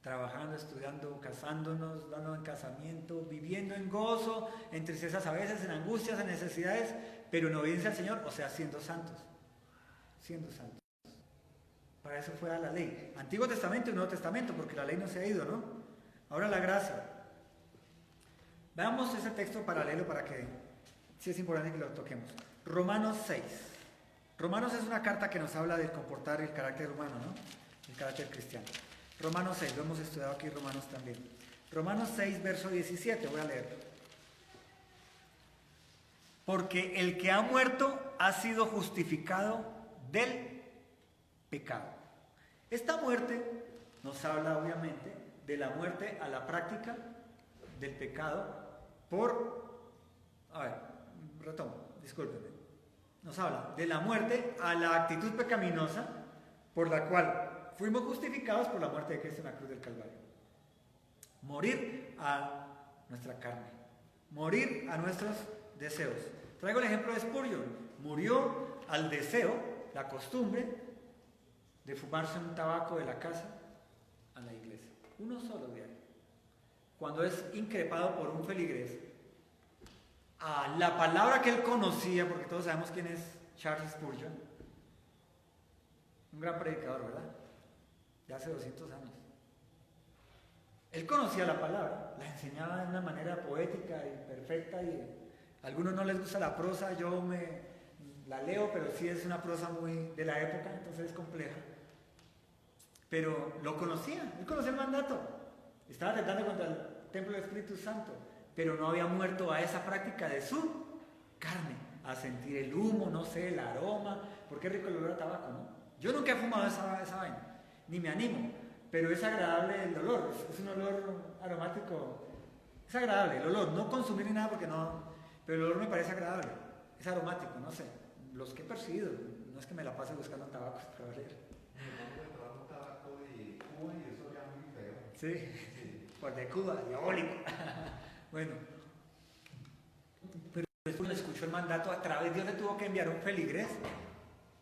Trabajando, estudiando, casándonos, dando en casamiento, viviendo en gozo, en tristezas a veces, en angustias, en necesidades, pero en obediencia al Señor, o sea, siendo santos. Siendo santos. Para eso fue a la ley. Antiguo Testamento y Nuevo Testamento, porque la ley no se ha ido, ¿no? Ahora la gracia. Veamos ese texto paralelo para que, sí es importante que lo toquemos. Romanos 6. Romanos es una carta que nos habla del comportar el carácter humano, ¿no? El carácter cristiano. Romanos 6, lo hemos estudiado aquí, Romanos también. Romanos 6, verso 17, voy a leer. Porque el que ha muerto ha sido justificado del pecado. Esta muerte nos habla obviamente de la muerte a la práctica del pecado discúlpenme. Nos habla de la muerte a la actitud pecaminosa por la cual fuimos justificados por la muerte de Cristo en la cruz del Calvario. Morir a nuestra carne, morir a nuestros deseos. Traigo el ejemplo de Spurgeon. Murió al deseo, la costumbre de fumarse un tabaco de la casa a la iglesia. Uno solo diario. Cuando es increpado por un feligrés, a la palabra que él conocía, porque todos sabemos quién es Charles Spurgeon, un gran predicador, ¿verdad? De hace 200 años. Él conocía la palabra, la enseñaba de una manera poética y perfecta, y a algunos no les gusta la prosa, yo la leo, pero sí es una prosa muy de la época, entonces es compleja. Pero lo conocía, él conocía el mandato, estaba atentando contra el templo del Espíritu Santo, pero no había muerto a esa práctica de su carne, a sentir el humo, no sé, el aroma, porque es rico el olor a tabaco, ¿no? Yo nunca he fumado esa vaina, ni me animo, pero es agradable el olor, es un olor aromático, es agradable el olor, no consumir ni nada porque no, pero el olor me parece agradable, es aromático, no sé, los que he percibido, no es que me la pase buscando tabacos para oler. Sí, pues de Cuba, diabólico. Bueno, pero después escuchó el mandato, a través de Dios le tuvo que enviar un feligrés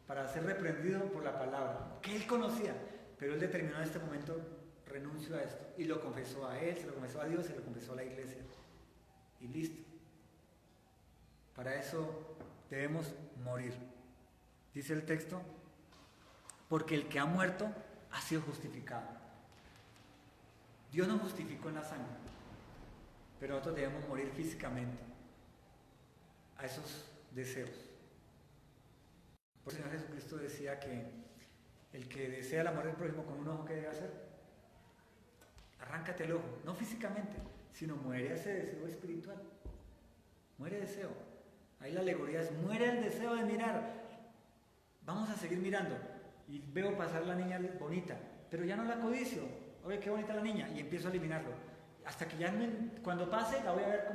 para ser reprendido por la palabra, que él conocía, pero él determinó en este momento, renuncio a esto, y lo confesó a él, se lo confesó a Dios, se lo confesó a la iglesia, y listo. Para eso debemos morir. Dice el texto, porque el que ha muerto ha sido justificado. Dios nos justificó en la sangre, pero nosotros debemos morir físicamente a esos deseos. Por eso el Señor Jesucristo decía que el que desea la muerte del prójimo con un ojo, ¿qué debe hacer? Arráncate el ojo, no físicamente, sino muere ese deseo espiritual. Muere el deseo. Ahí la alegoría es, muere el deseo de mirar. Vamos a seguir mirando. Y veo pasar la niña bonita, pero ya no la codicio. Oye, qué bonita la niña, y empiezo a eliminarlo. Hasta que ya cuando pase la voy a ver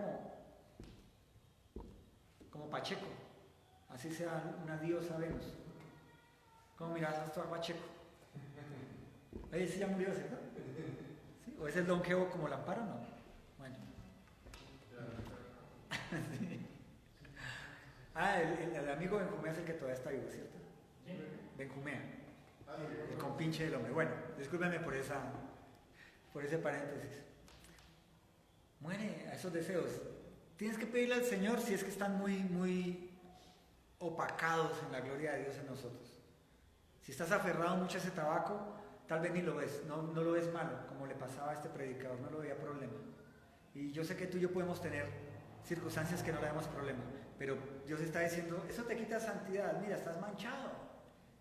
como Pacheco. Así sea una diosa Venus. ¿Cómo miras esto a Pacheco? Oye, sí ya murió, ¿cierto? ¿Sí? ¿O es el longevo como Lamparo? No. Bueno. Sí. El amigo Benjumea es el que todavía está vivo, ¿cierto? Benjumea. El compinche del hombre. Bueno, discúlpenme por ese paréntesis. Muere a esos deseos. Tienes que pedirle al Señor si es que están muy opacados en la gloria de Dios en nosotros. Si estás aferrado mucho a ese tabaco, tal vez ni lo ves, no lo ves malo, como le pasaba a este predicador, no lo veía problema. Y yo sé que tú y yo podemos tener circunstancias que no le damos problema, pero Dios está diciendo, eso te quita santidad, mira, estás manchado.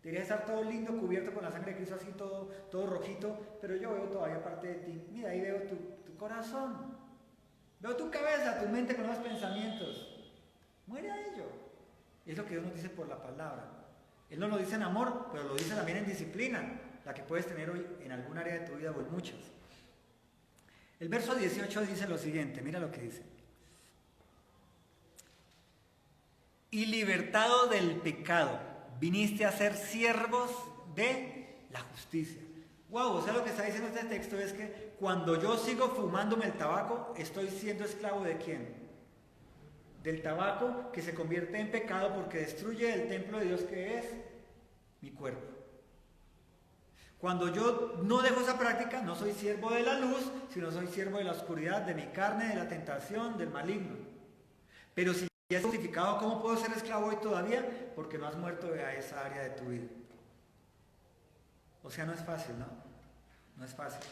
Debería estar todo lindo, cubierto con la sangre de Cristo, así todo rojito, pero yo veo todavía parte de ti. Mira, ahí veo tu corazón, veo tu cabeza, tu mente con los pensamientos. Muere a ello. Es lo que Dios nos dice por la palabra. Él no lo dice en amor, pero lo dice también en disciplina, la que puedes tener hoy en algún área de tu vida o en muchas. El verso 18 dice lo siguiente, mira lo que dice. Y libertado del pecado, viniste a ser siervos de la justicia. Wow, o sea, lo que está diciendo este texto es que cuando yo sigo fumándome el tabaco, estoy siendo esclavo ¿de quién? Del tabaco, que se convierte en pecado porque destruye el templo de Dios que es mi cuerpo. Cuando yo no dejo esa práctica, no soy siervo de la luz, sino soy siervo de la oscuridad, de mi carne, de la tentación, del maligno. Pero si ya estás justificado, ¿cómo puedo ser esclavo hoy todavía? Porque no has muerto a esa área de tu vida. O sea, no es fácil, ¿no? No es fácil.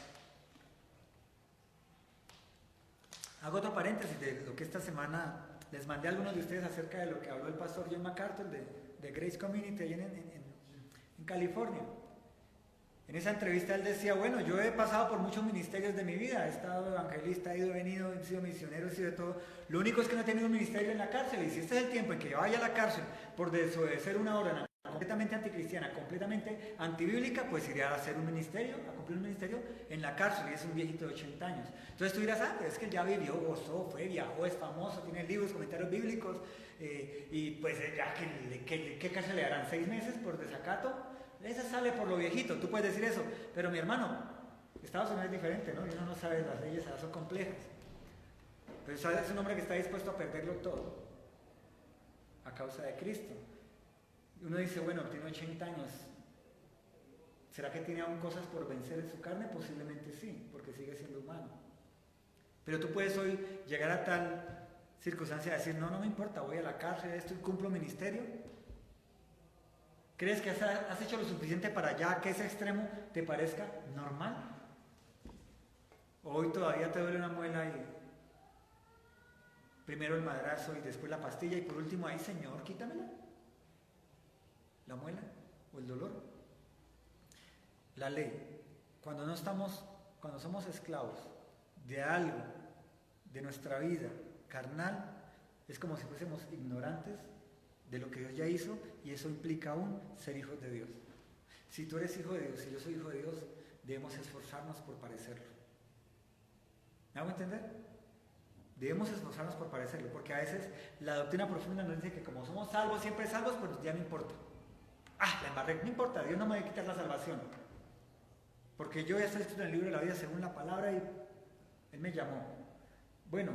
Hago otro paréntesis de lo que esta semana les mandé a algunos de ustedes acerca de lo que habló el pastor John MacArthur, de de Grace Community allá en California. En esa entrevista él decía, bueno, yo he pasado por muchos ministerios de mi vida, he estado evangelista, he ido, venido, he sido misionero, he sido de todo. Lo único es que no he tenido un ministerio en la cárcel, y si este es el tiempo en que yo vaya a la cárcel por desobedecer una orden completamente anticristiana, completamente antibíblica, pues iré a hacer un ministerio, a cumplir un ministerio en la cárcel, y es un viejito de 80 años. Entonces tú dirás, pero es que él ya vivió, gozó, fue, viajó, es famoso, tiene libros, comentarios bíblicos, y pues ya, ¿qué cárcel le darán? ¿6 meses por desacato? Ese sale por lo viejito, tú puedes decir eso, pero mi hermano, Estados Unidos es diferente, ¿no? Y uno no sabe, las leyes son complejas. Pero es un hombre que está dispuesto a perderlo todo a causa de Cristo. Y uno dice, bueno, tiene 80 años, ¿será que tiene aún cosas por vencer en su carne? Posiblemente sí, porque sigue siendo humano. Pero tú puedes hoy llegar a tal circunstancia de decir, no me importa, voy a la cárcel, esto y cumplo ministerio. ¿Crees que has hecho lo suficiente para ya que ese extremo te parezca normal? Hoy todavía te duele una muela y primero el madrazo y después la pastilla y por último, ay Señor, quítamela. La muela o el dolor. La ley. Cuando somos esclavos de algo, de nuestra vida carnal, es como si fuésemos ignorantes de lo que Dios ya hizo, y eso implica aún ser hijos de Dios. Si tú eres hijo de Dios y yo soy hijo de Dios, debemos esforzarnos por parecerlo. ¿Me hago entender? Debemos esforzarnos por parecerlo, porque a veces la doctrina profunda nos dice que como somos salvos, siempre salvos, pues ya no importa. La embarré, no importa, Dios no me va a quitar la salvación. Porque yo ya estoy escrito en el libro de la vida según la palabra y Él me llamó. Bueno,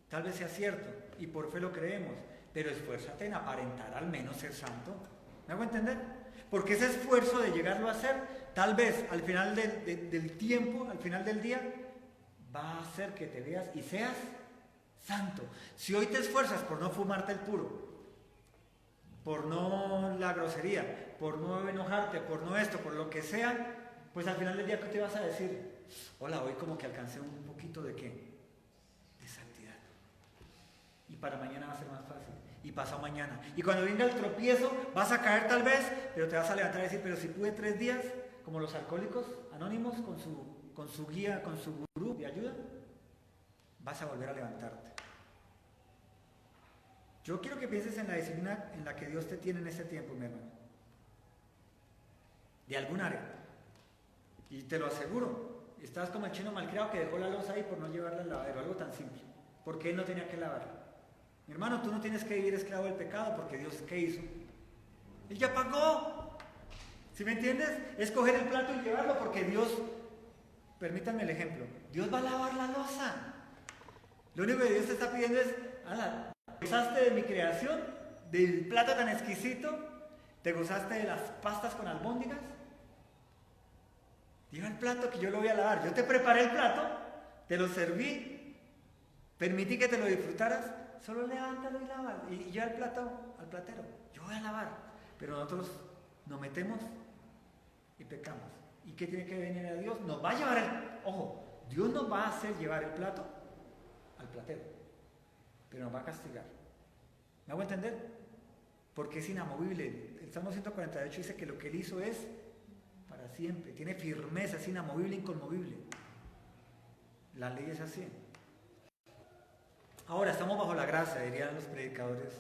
tal vez sea cierto y por fe lo creemos, pero esfuérzate en aparentar al menos ser santo. ¿Me hago entender? Porque ese esfuerzo de llegarlo a ser, tal vez al final del tiempo, al final del día, va a hacer que te veas y seas santo. Si hoy te esfuerzas por no fumarte el puro, por no la grosería, por no enojarte, por no esto, por lo que sea, pues al final del día, ¿qué te vas a decir? Hola, hoy como que alcancé un poquito de ¿qué? De santidad. Y para mañana va a ser más fácil. Y pasado mañana. Y cuando venga el tropiezo, vas a caer tal vez, pero te vas a levantar y decir, pero si pude 3 días, como los alcohólicos anónimos, con su guía, con su gurú de ayuda, vas a volver a levantarte. Yo quiero que pienses en la disciplina en la que Dios te tiene en este tiempo, mi hermano. De algún área. Y te lo aseguro, estás como el chino malcriado que dejó la loza ahí por no llevarla al lavadero, algo tan simple. Porque él no tenía que lavarla. Mi hermano, tú no tienes que vivir esclavo del pecado, porque Dios, ¿qué hizo? Él ya pagó. ¿Sí me entiendes? Es coger el plato y llevarlo, porque Dios, permítanme el ejemplo, Dios va a lavar la loza. Lo único que Dios te está pidiendo es, ¿te gozaste de mi creación? ¿Del plato tan exquisito? ¿Te gozaste de las pastas con albóndigas? Lleva el plato que yo lo voy a lavar. Yo te preparé el plato, te lo serví, permití que te lo disfrutaras. Solo levántalo y lávalo. Y yo al platero, yo voy a lavar. Pero nosotros nos metemos y pecamos. ¿Y qué tiene que venir a Dios? Nos va a llevar Dios nos va a hacer llevar el plato al platero. Pero nos va a castigar. ¿Me hago entender? Porque es inamovible. El Salmo 148 dice que lo que Él hizo es para siempre. Tiene firmeza, es inamovible, inconmovible. La ley es así. Ahora, estamos bajo la gracia, dirían los predicadores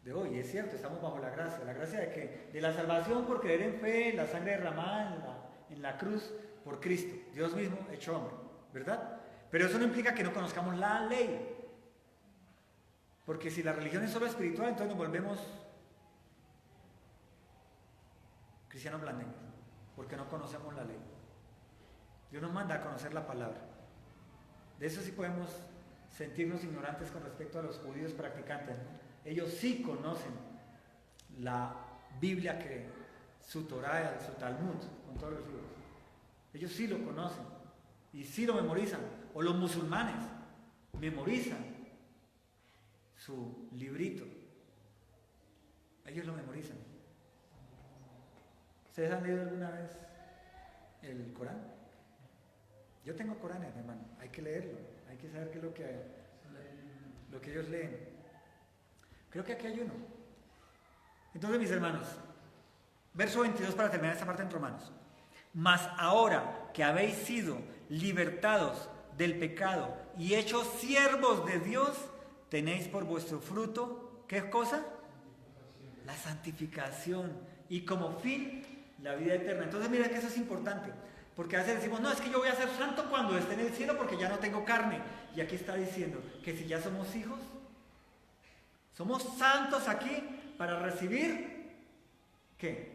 de hoy. Es cierto, estamos bajo la gracia. ¿La gracia de qué? De la salvación por creer en fe, la sangre derramada en la cruz por Cristo. Dios mismo hecho hombre, ¿verdad? Pero eso no implica que no conozcamos la ley. Porque si la religión es solo espiritual, entonces nos volvemos cristianos blandengues. Porque no conocemos la ley. Dios nos manda a conocer la palabra. De eso sí podemos sentirnos ignorantes con respecto a los judíos practicantes, ¿no? Ellos sí conocen la Biblia, que su Torá, su Talmud, con todos los libros. Ellos sí lo conocen y sí lo memorizan. O los musulmanes memorizan su librito. Ellos lo memorizan. ¿Ustedes han leído alguna vez el Corán? Yo tengo Coranes, hermano. Hay que leerlo. Hay que saber qué es lo que ellos leen. Creo que aquí hay uno. Entonces, mis hermanos, verso 22 para terminar esta parte en Romanos. Mas ahora que habéis sido libertados del pecado y hechos siervos de Dios, tenéis por vuestro fruto, ¿qué cosa? La santificación y como fin la vida eterna. Entonces mira que eso es importante, porque a veces decimos, no, es que yo voy a ser santo cuando esté en el cielo porque ya no tengo carne. Y aquí está diciendo que si ya somos hijos, somos santos aquí para recibir, ¿qué?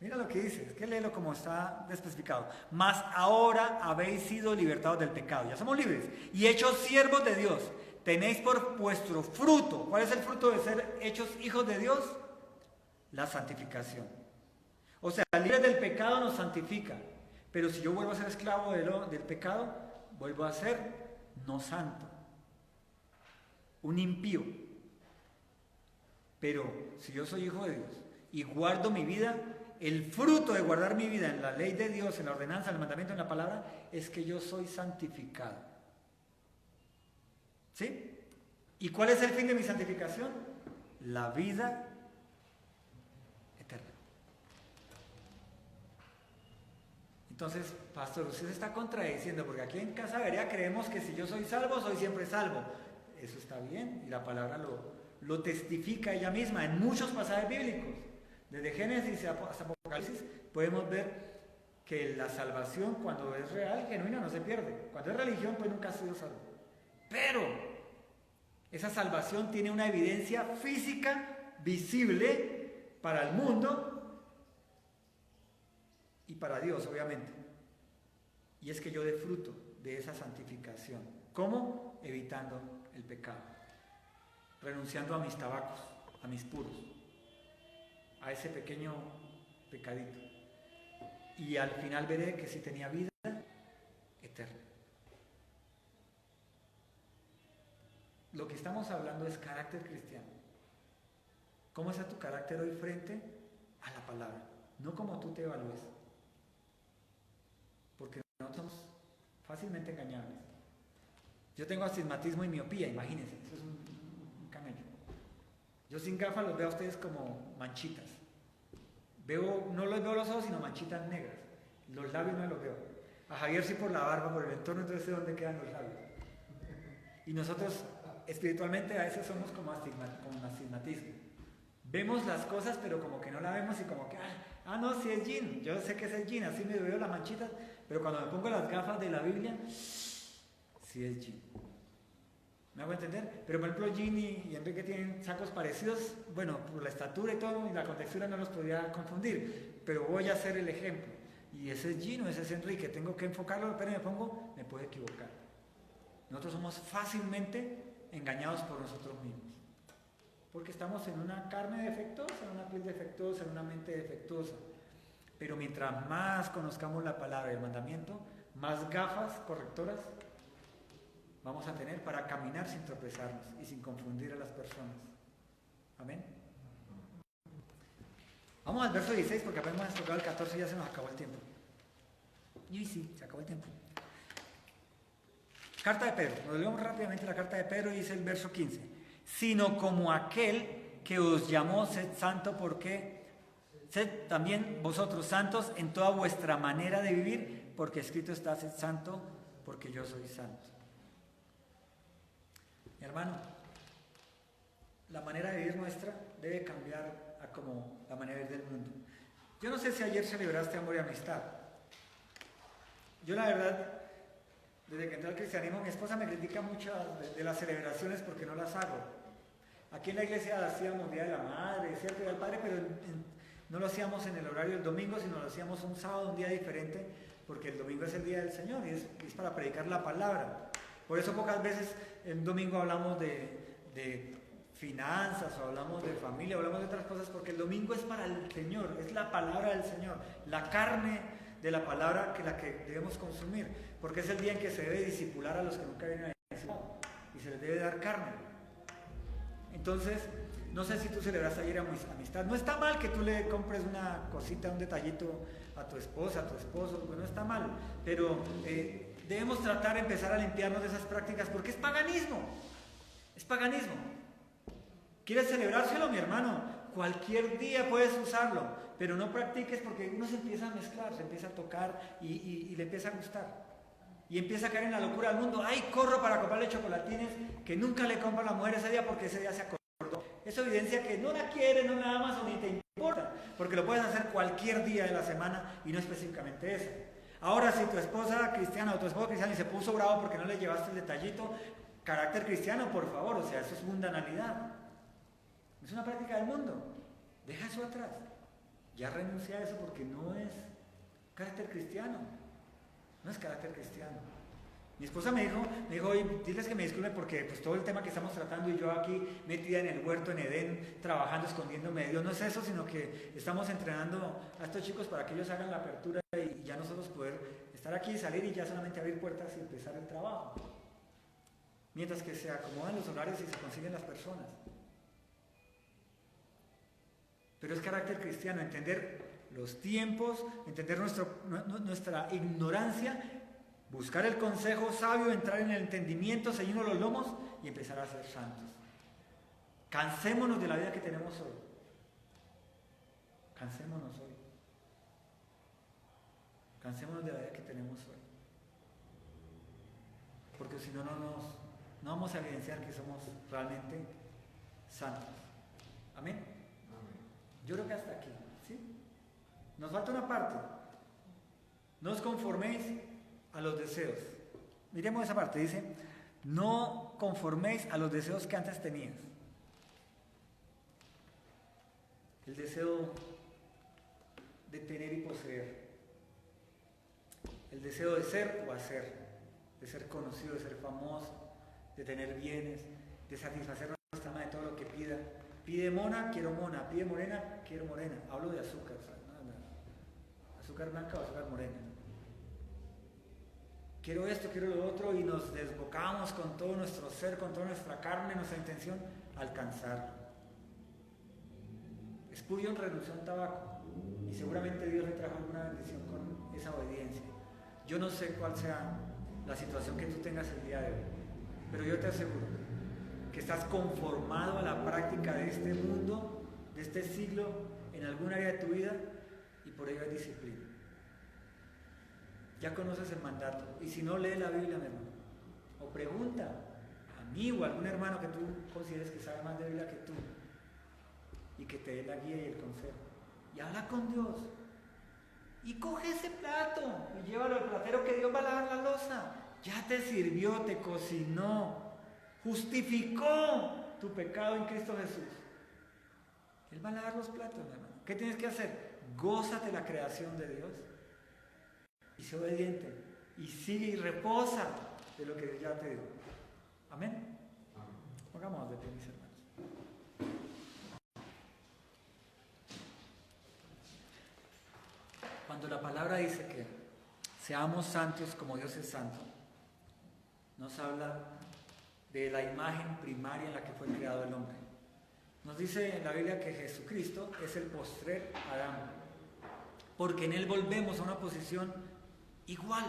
Mira lo que dice, es que léelo como está especificado. Mas ahora habéis sido libertados del pecado, ya somos libres, y hechos siervos de Dios. Tenéis por vuestro fruto, ¿cuál es el fruto de ser hechos hijos de Dios? La santificación. O sea, libres del pecado nos santifica, pero si yo vuelvo a ser esclavo del pecado, vuelvo a ser no santo, un impío. Pero si yo soy hijo de Dios y guardo mi vida, el fruto de guardar mi vida en la ley de Dios, en la ordenanza, en el mandamiento, en la palabra, es que yo soy santificado. ¿Sí? ¿Y cuál es el fin de mi santificación? La vida eterna. Entonces, pastor, usted se está contradiciendo, porque aquí en Casa Berea creemos que si yo soy salvo, soy siempre salvo. Eso está bien, y la palabra lo testifica ella misma en muchos pasajes bíblicos. Desde Génesis hasta Apocalipsis podemos ver que la salvación, cuando es real, genuina, no se pierde. Cuando es religión, pues nunca ha sido salvo. Pero esa salvación tiene una evidencia física, visible para el mundo y para Dios, obviamente. Y es que yo dé fruto de esa santificación. ¿Cómo? Evitando el pecado, renunciando a mis tabacos, a mis puros, a ese pequeño pecadito. Y al final veré que sí tenía vida eterna. Lo que estamos hablando es carácter cristiano. ¿Cómo está tu carácter hoy frente a la palabra? No como tú te evalúes. Porque nosotros somos fácilmente engañables. Yo tengo astigmatismo y miopía, imagínense, eso es un camello. Yo sin gafas los veo a ustedes como manchitas. No los veo los ojos, sino manchitas negras. Los labios no los veo. A Javier sí por la barba, por el entorno, entonces sé dónde quedan los labios. Y nosotros espiritualmente a veces somos como astigmatismo. Vemos las cosas, pero como que no la vemos y como que, no, sí es Jean, yo sé que es el Jean, así me veo las manchitas, pero cuando me pongo las gafas de la Biblia, sí es Jean. ¿Me hago entender? Pero por ejemplo Jean y Enrique tienen sacos parecidos, bueno, por la estatura y todo, y la contextura no los podría confundir, pero voy a hacer el ejemplo. Y ese es Jean o ese es Enrique, tengo que enfocarlo, pero me puedo equivocar. Nosotros somos fácilmente engañados por nosotros mismos. Porque estamos en una carne defectuosa, en una piel defectuosa, en una mente defectuosa. Pero mientras más conozcamos la palabra y el mandamiento, más gafas correctoras vamos a tener para caminar sin tropezarnos y sin confundir a las personas. Amén. Vamos al verso 16 porque apenas hemos tocado el 14 y ya se nos acabó el tiempo. Y sí, se acabó el tiempo. Carta de Pedro, nos leemos rápidamente la carta de Pedro y dice el verso 15. Sino como aquel que os llamó, sed santo, porque sed también vosotros santos en toda vuestra manera de vivir, porque escrito está, sed santo, porque yo soy santo. Mi hermano, la manera de vivir nuestra debe cambiar a como la manera de vivir del mundo. Yo no sé si ayer celebraste amor y amistad. Yo la verdad, desde que entré al cristianismo, mi esposa me critica muchas de las celebraciones porque no las hago. Aquí en la iglesia hacíamos Día de la Madre, ¿cierto? Día del Padre, pero no lo hacíamos en el horario del domingo, sino lo hacíamos un sábado, un día diferente, porque el domingo es el día del Señor y es para predicar la palabra. Por eso pocas veces el domingo hablamos de finanzas o hablamos de familia, o hablamos de otras cosas, porque el domingo es para el Señor, es la palabra del Señor, la carne de la palabra la que debemos consumir, porque es el día en que se debe discipular a los que nunca vienen a discipular y se les debe dar carne. Entonces, no sé si tú celebraste ayer amistad. No está mal que tú le compres una cosita, un detallito a tu esposa, a tu esposo, pues no está mal, pero debemos tratar de empezar a limpiarnos de esas prácticas porque es paganismo. Es paganismo. ¿Quieres celebrárselo, mi hermano? Cualquier día puedes usarlo, pero no practiques porque uno se empieza a mezclar, se empieza a tocar y le empieza a gustar. Y empieza a caer en la locura del mundo. ¡Ay, corro para comprarle chocolatines que nunca le compra a la mujer ese día porque ese día se acordó! Eso evidencia que no la quiere, no la amas o ni te importa, porque lo puedes hacer cualquier día de la semana y no específicamente ese. Ahora, si tu esposa cristiana o tu esposo cristiano y se puso bravo porque no le llevaste el detallito, carácter cristiano, por favor, o sea, eso es mundanalidad. Es una práctica del mundo. Deja eso atrás. Ya renuncia a eso porque no es carácter cristiano. No es carácter cristiano. Mi esposa me dijo, oye, diles que me disculpen porque pues, todo el tema que estamos tratando y yo aquí metida en el huerto en Edén, trabajando, escondiéndome de Dios, no es eso, sino que estamos entrenando a estos chicos para que ellos hagan la apertura y ya nosotros poder estar aquí, salir y ya solamente abrir puertas y empezar el trabajo. Mientras que se acomodan los horarios y se consiguen las personas. Pero es carácter cristiano, entender los tiempos, entender nuestra ignorancia, buscar el consejo sabio, entrar en el entendimiento, ceñirnos los lomos y empezar a ser santos. Cansémonos de la vida que tenemos hoy. Cansémonos hoy. Cansémonos de la vida que tenemos hoy. Porque si no, no vamos a evidenciar que somos realmente santos. Amén. Yo creo que hasta aquí, ¿sí? Nos falta una parte. No os conforméis a los deseos. Miremos esa parte, dice, no conforméis a los deseos que antes tenías. El deseo de tener y poseer. El deseo de ser o hacer, de ser conocido, de ser famoso, de tener bienes, de satisfacer nuestra alma de todo lo que pida. Pide mona, quiero mona. Pide morena, quiero morena. Hablo de azúcar, no. Azúcar blanca o azúcar morena. Quiero esto, quiero lo otro y nos desbocamos con todo nuestro ser, con toda nuestra carne, nuestra intención, alcanzarlo. Spurgeon renunció al tabaco y seguramente Dios le trajo alguna bendición con esa obediencia. Yo no sé cuál sea la situación que tú tengas el día de hoy, pero yo te aseguro que estás conformado a la práctica de este mundo, de este siglo, en algún área de tu vida y por ello hay disciplina. Ya conoces el mandato y si no, lee la Biblia, mi hermano, o pregunta a mí o a algún hermano que tú consideres que sabe más de Biblia que tú y que te dé la guía y el consejo y habla con Dios y coge ese plato y llévalo al platero que Dios va a lavar la loza. Ya te sirvió, te cocinó, justificó tu pecado en Cristo Jesús. Él va a lavar los platos, mi hermano. ¿Qué tienes que hacer? Gózate la creación de Dios y sé obediente y sigue y reposa de lo que Dios ya te dio. Amén. Pongámonos de pie, mis hermanos. Cuando la palabra dice que seamos santos como Dios es santo, nos habla de la imagen primaria en la que fue creado el hombre. Nos dice en la Biblia que Jesucristo es el postrer Adán, porque en él volvemos a una posición igual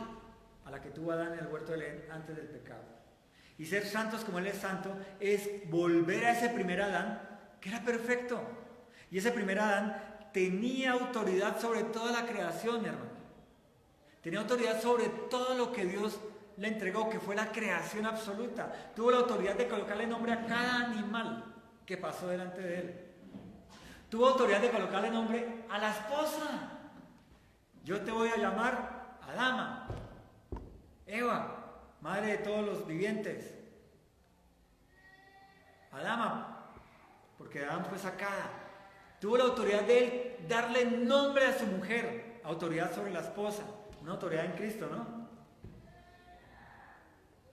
a la que tuvo Adán en el huerto de Edén antes del pecado. Y ser santos como él es santo es volver a ese primer Adán que era perfecto. Y ese primer Adán tenía autoridad sobre toda la creación, mi hermano. Tenía autoridad sobre todo lo que Dios le entregó, que fue la creación absoluta. Tuvo la autoridad de colocarle nombre a cada animal que pasó delante de él. Tuvo autoridad de colocarle nombre a la esposa. Yo te voy a llamar Adama, Eva, madre de todos los vivientes. Adama, porque Adán fue sacada. Tuvo la autoridad de él darle nombre a su mujer, autoridad sobre la esposa, una autoridad en Cristo, ¿no?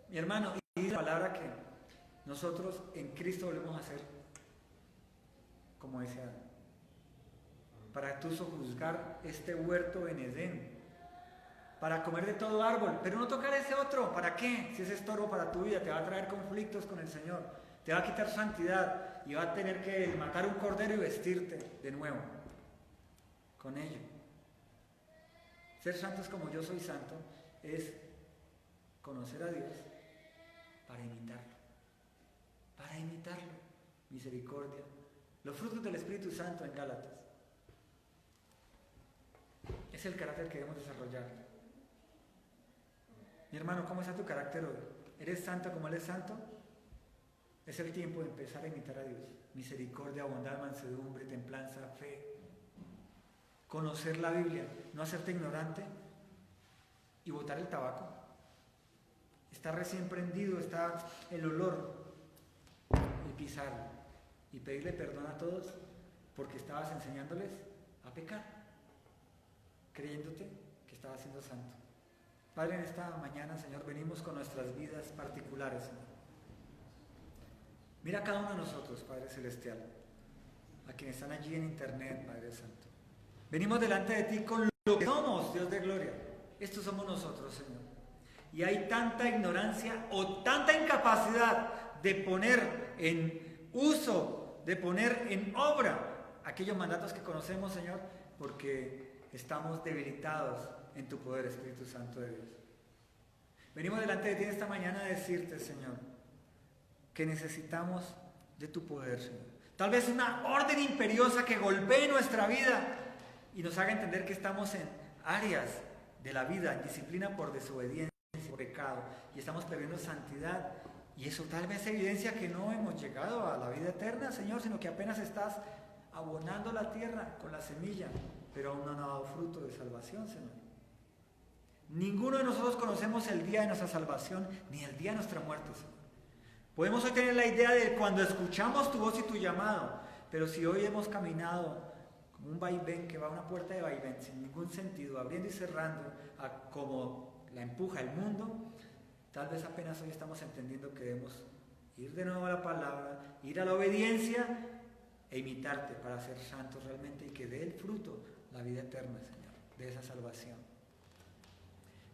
Mi hermano, y dice la palabra que nosotros en Cristo volvemos a ser como ese Adán. Para tú sojuzgar este huerto en Edén, para comer de todo árbol, pero no tocar ese otro. ¿Para qué? Si es estorbo para tu vida, te va a traer conflictos con el Señor, te va a quitar santidad y va a tener que matar un cordero y vestirte de nuevo con ello. Ser santos como yo soy santo es conocer a Dios para imitarlo. Para imitarlo. misericordia. Los frutos del Espíritu Santo en Gálatas. Es el carácter que debemos desarrollar. Mi hermano, ¿cómo está tu carácter hoy? ¿Eres santo como Él es santo? Es el tiempo de empezar a imitar a Dios. Misericordia, bondad, mansedumbre, templanza, fe. Conocer la Biblia, no hacerte ignorante y botar el tabaco. Está recién prendido, está el olor y pisarlo y pedirle perdón a todos porque estabas enseñándoles a pecar, creyéndote que estabas siendo santo. Padre, en esta mañana, Señor, venimos con nuestras vidas particulares, Señor. Mira a cada uno de nosotros, Padre Celestial, a quienes están allí en internet, Padre Santo. Venimos delante de ti con lo que somos, Dios de gloria. Estos somos nosotros, Señor. Y hay tanta ignorancia o tanta incapacidad de poner en uso, de poner en obra aquellos mandatos que conocemos, Señor, porque estamos debilitados en tu poder, Espíritu Santo de Dios. Venimos delante de ti esta mañana a decirte, Señor, que necesitamos de tu poder, Señor. Tal vez una orden imperiosa que golpee nuestra vida y nos haga entender que estamos en áreas de la vida, en disciplina por desobediencia, por pecado, y estamos perdiendo santidad. Y eso tal vez evidencia que no hemos llegado a la vida eterna, Señor, sino que apenas estás abonando la tierra con la semilla, pero aún no ha dado fruto de salvación, Señor. Ninguno de nosotros conocemos el día de nuestra salvación, ni el día de nuestra muerte, Señor. Podemos hoy tener la idea de cuando escuchamos tu voz y tu llamado, pero si hoy hemos caminado como un vaivén que va a una puerta de vaivén sin ningún sentido, abriendo y cerrando como la empuja el mundo, tal vez apenas hoy estamos entendiendo que debemos ir de nuevo a la palabra, ir a la obediencia e imitarte para ser santos realmente y que dé el fruto, la vida eterna, Señor, de esa salvación.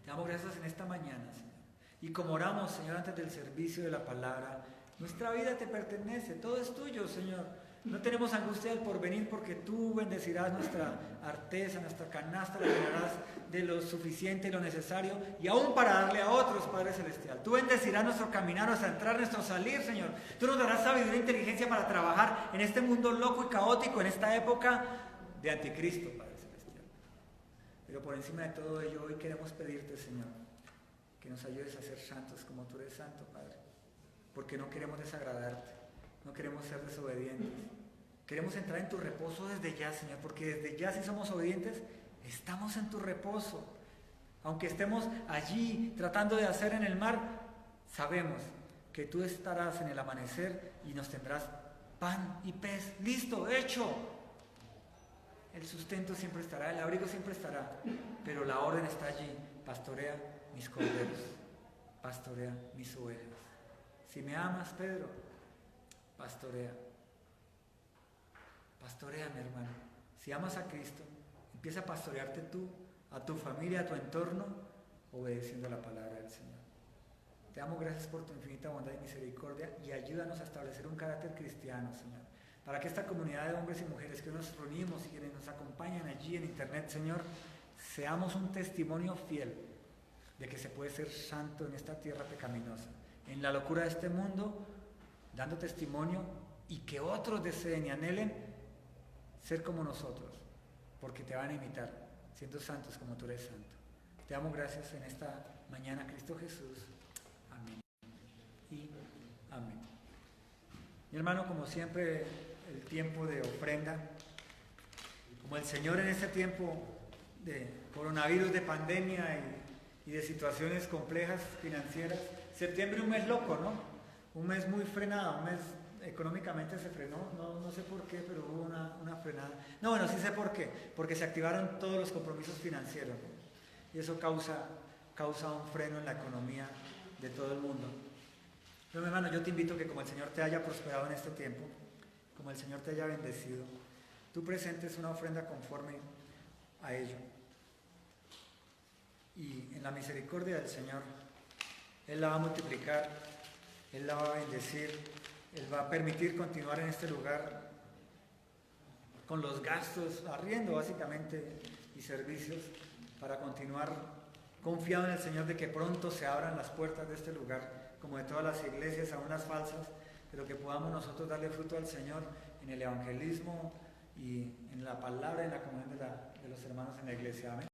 Te damos gracias en esta mañana, Señor. Y como oramos, Señor, antes del servicio de la palabra, nuestra vida te pertenece, todo es tuyo, Señor. No tenemos angustia del porvenir porque tú bendecirás nuestra arteza, nuestra canasta, la llenarás de lo suficiente y lo necesario, y aún para darle a otros, Padre Celestial. Tú bendecirás nuestro caminar, nuestro entrar, nuestro salir, Señor. Tú nos darás sabiduría e inteligencia para trabajar en este mundo loco y caótico, en esta época de anticristo, Padre Celestial. Pero por encima de todo ello, hoy queremos pedirte, Señor, que nos ayudes a ser santos como tú eres santo, Padre. Porque no queremos desagradarte, no queremos ser desobedientes. Queremos entrar en tu reposo desde ya, Señor, porque desde ya si somos obedientes, estamos en tu reposo. Aunque estemos allí tratando de hacer en el mar, sabemos que tú estarás en el amanecer y nos tendrás pan y pez, listo, hecho. El sustento siempre estará, el abrigo siempre estará, pero la orden está allí. Pastorea mis corderos, pastorea mis ovejas. Si me amas, Pedro, pastorea, mi hermano. Si amas a Cristo, empieza a pastorearte tú, a tu familia, a tu entorno, obedeciendo a la palabra del Señor. Te damos gracias por tu infinita bondad y misericordia y ayúdanos a establecer un carácter cristiano, Señor, para que esta comunidad de hombres y mujeres que nos reunimos y quienes nos acompañan allí en internet, Señor, seamos un testimonio fiel de que se puede ser santo en esta tierra pecaminosa, en la locura de este mundo, dando testimonio y que otros deseen y anhelen ser como nosotros, porque te van a imitar, siendo santos como tú eres santo. Te damos gracias en esta mañana, Cristo Jesús. Amén y amén. Mi hermano, como siempre, el tiempo de ofrenda, como el Señor en este tiempo de coronavirus, de pandemia y de situaciones complejas financieras. Septiembre, un mes loco, ¿no? Un mes muy frenado, un mes económicamente se frenó, no sé por qué, pero hubo una frenada. No, bueno, sí sé por qué, porque se activaron todos los compromisos financieros, ¿no? Y eso causa un freno en la economía de todo el mundo. Pero mi hermano, yo te invito a que como el Señor te haya prosperado en este tiempo, como el Señor te haya bendecido, tú presentes una ofrenda conforme a ello. Y en la misericordia del Señor, Él la va a multiplicar, Él la va a bendecir, Él va a permitir continuar en este lugar con los gastos, arriendo básicamente y servicios, para continuar confiado en el Señor de que pronto se abran las puertas de este lugar, como de todas las iglesias, aún las falsas, pero que podamos nosotros darle fruto al Señor en el evangelismo y en la palabra, en la comunión de los hermanos en la iglesia. Amén.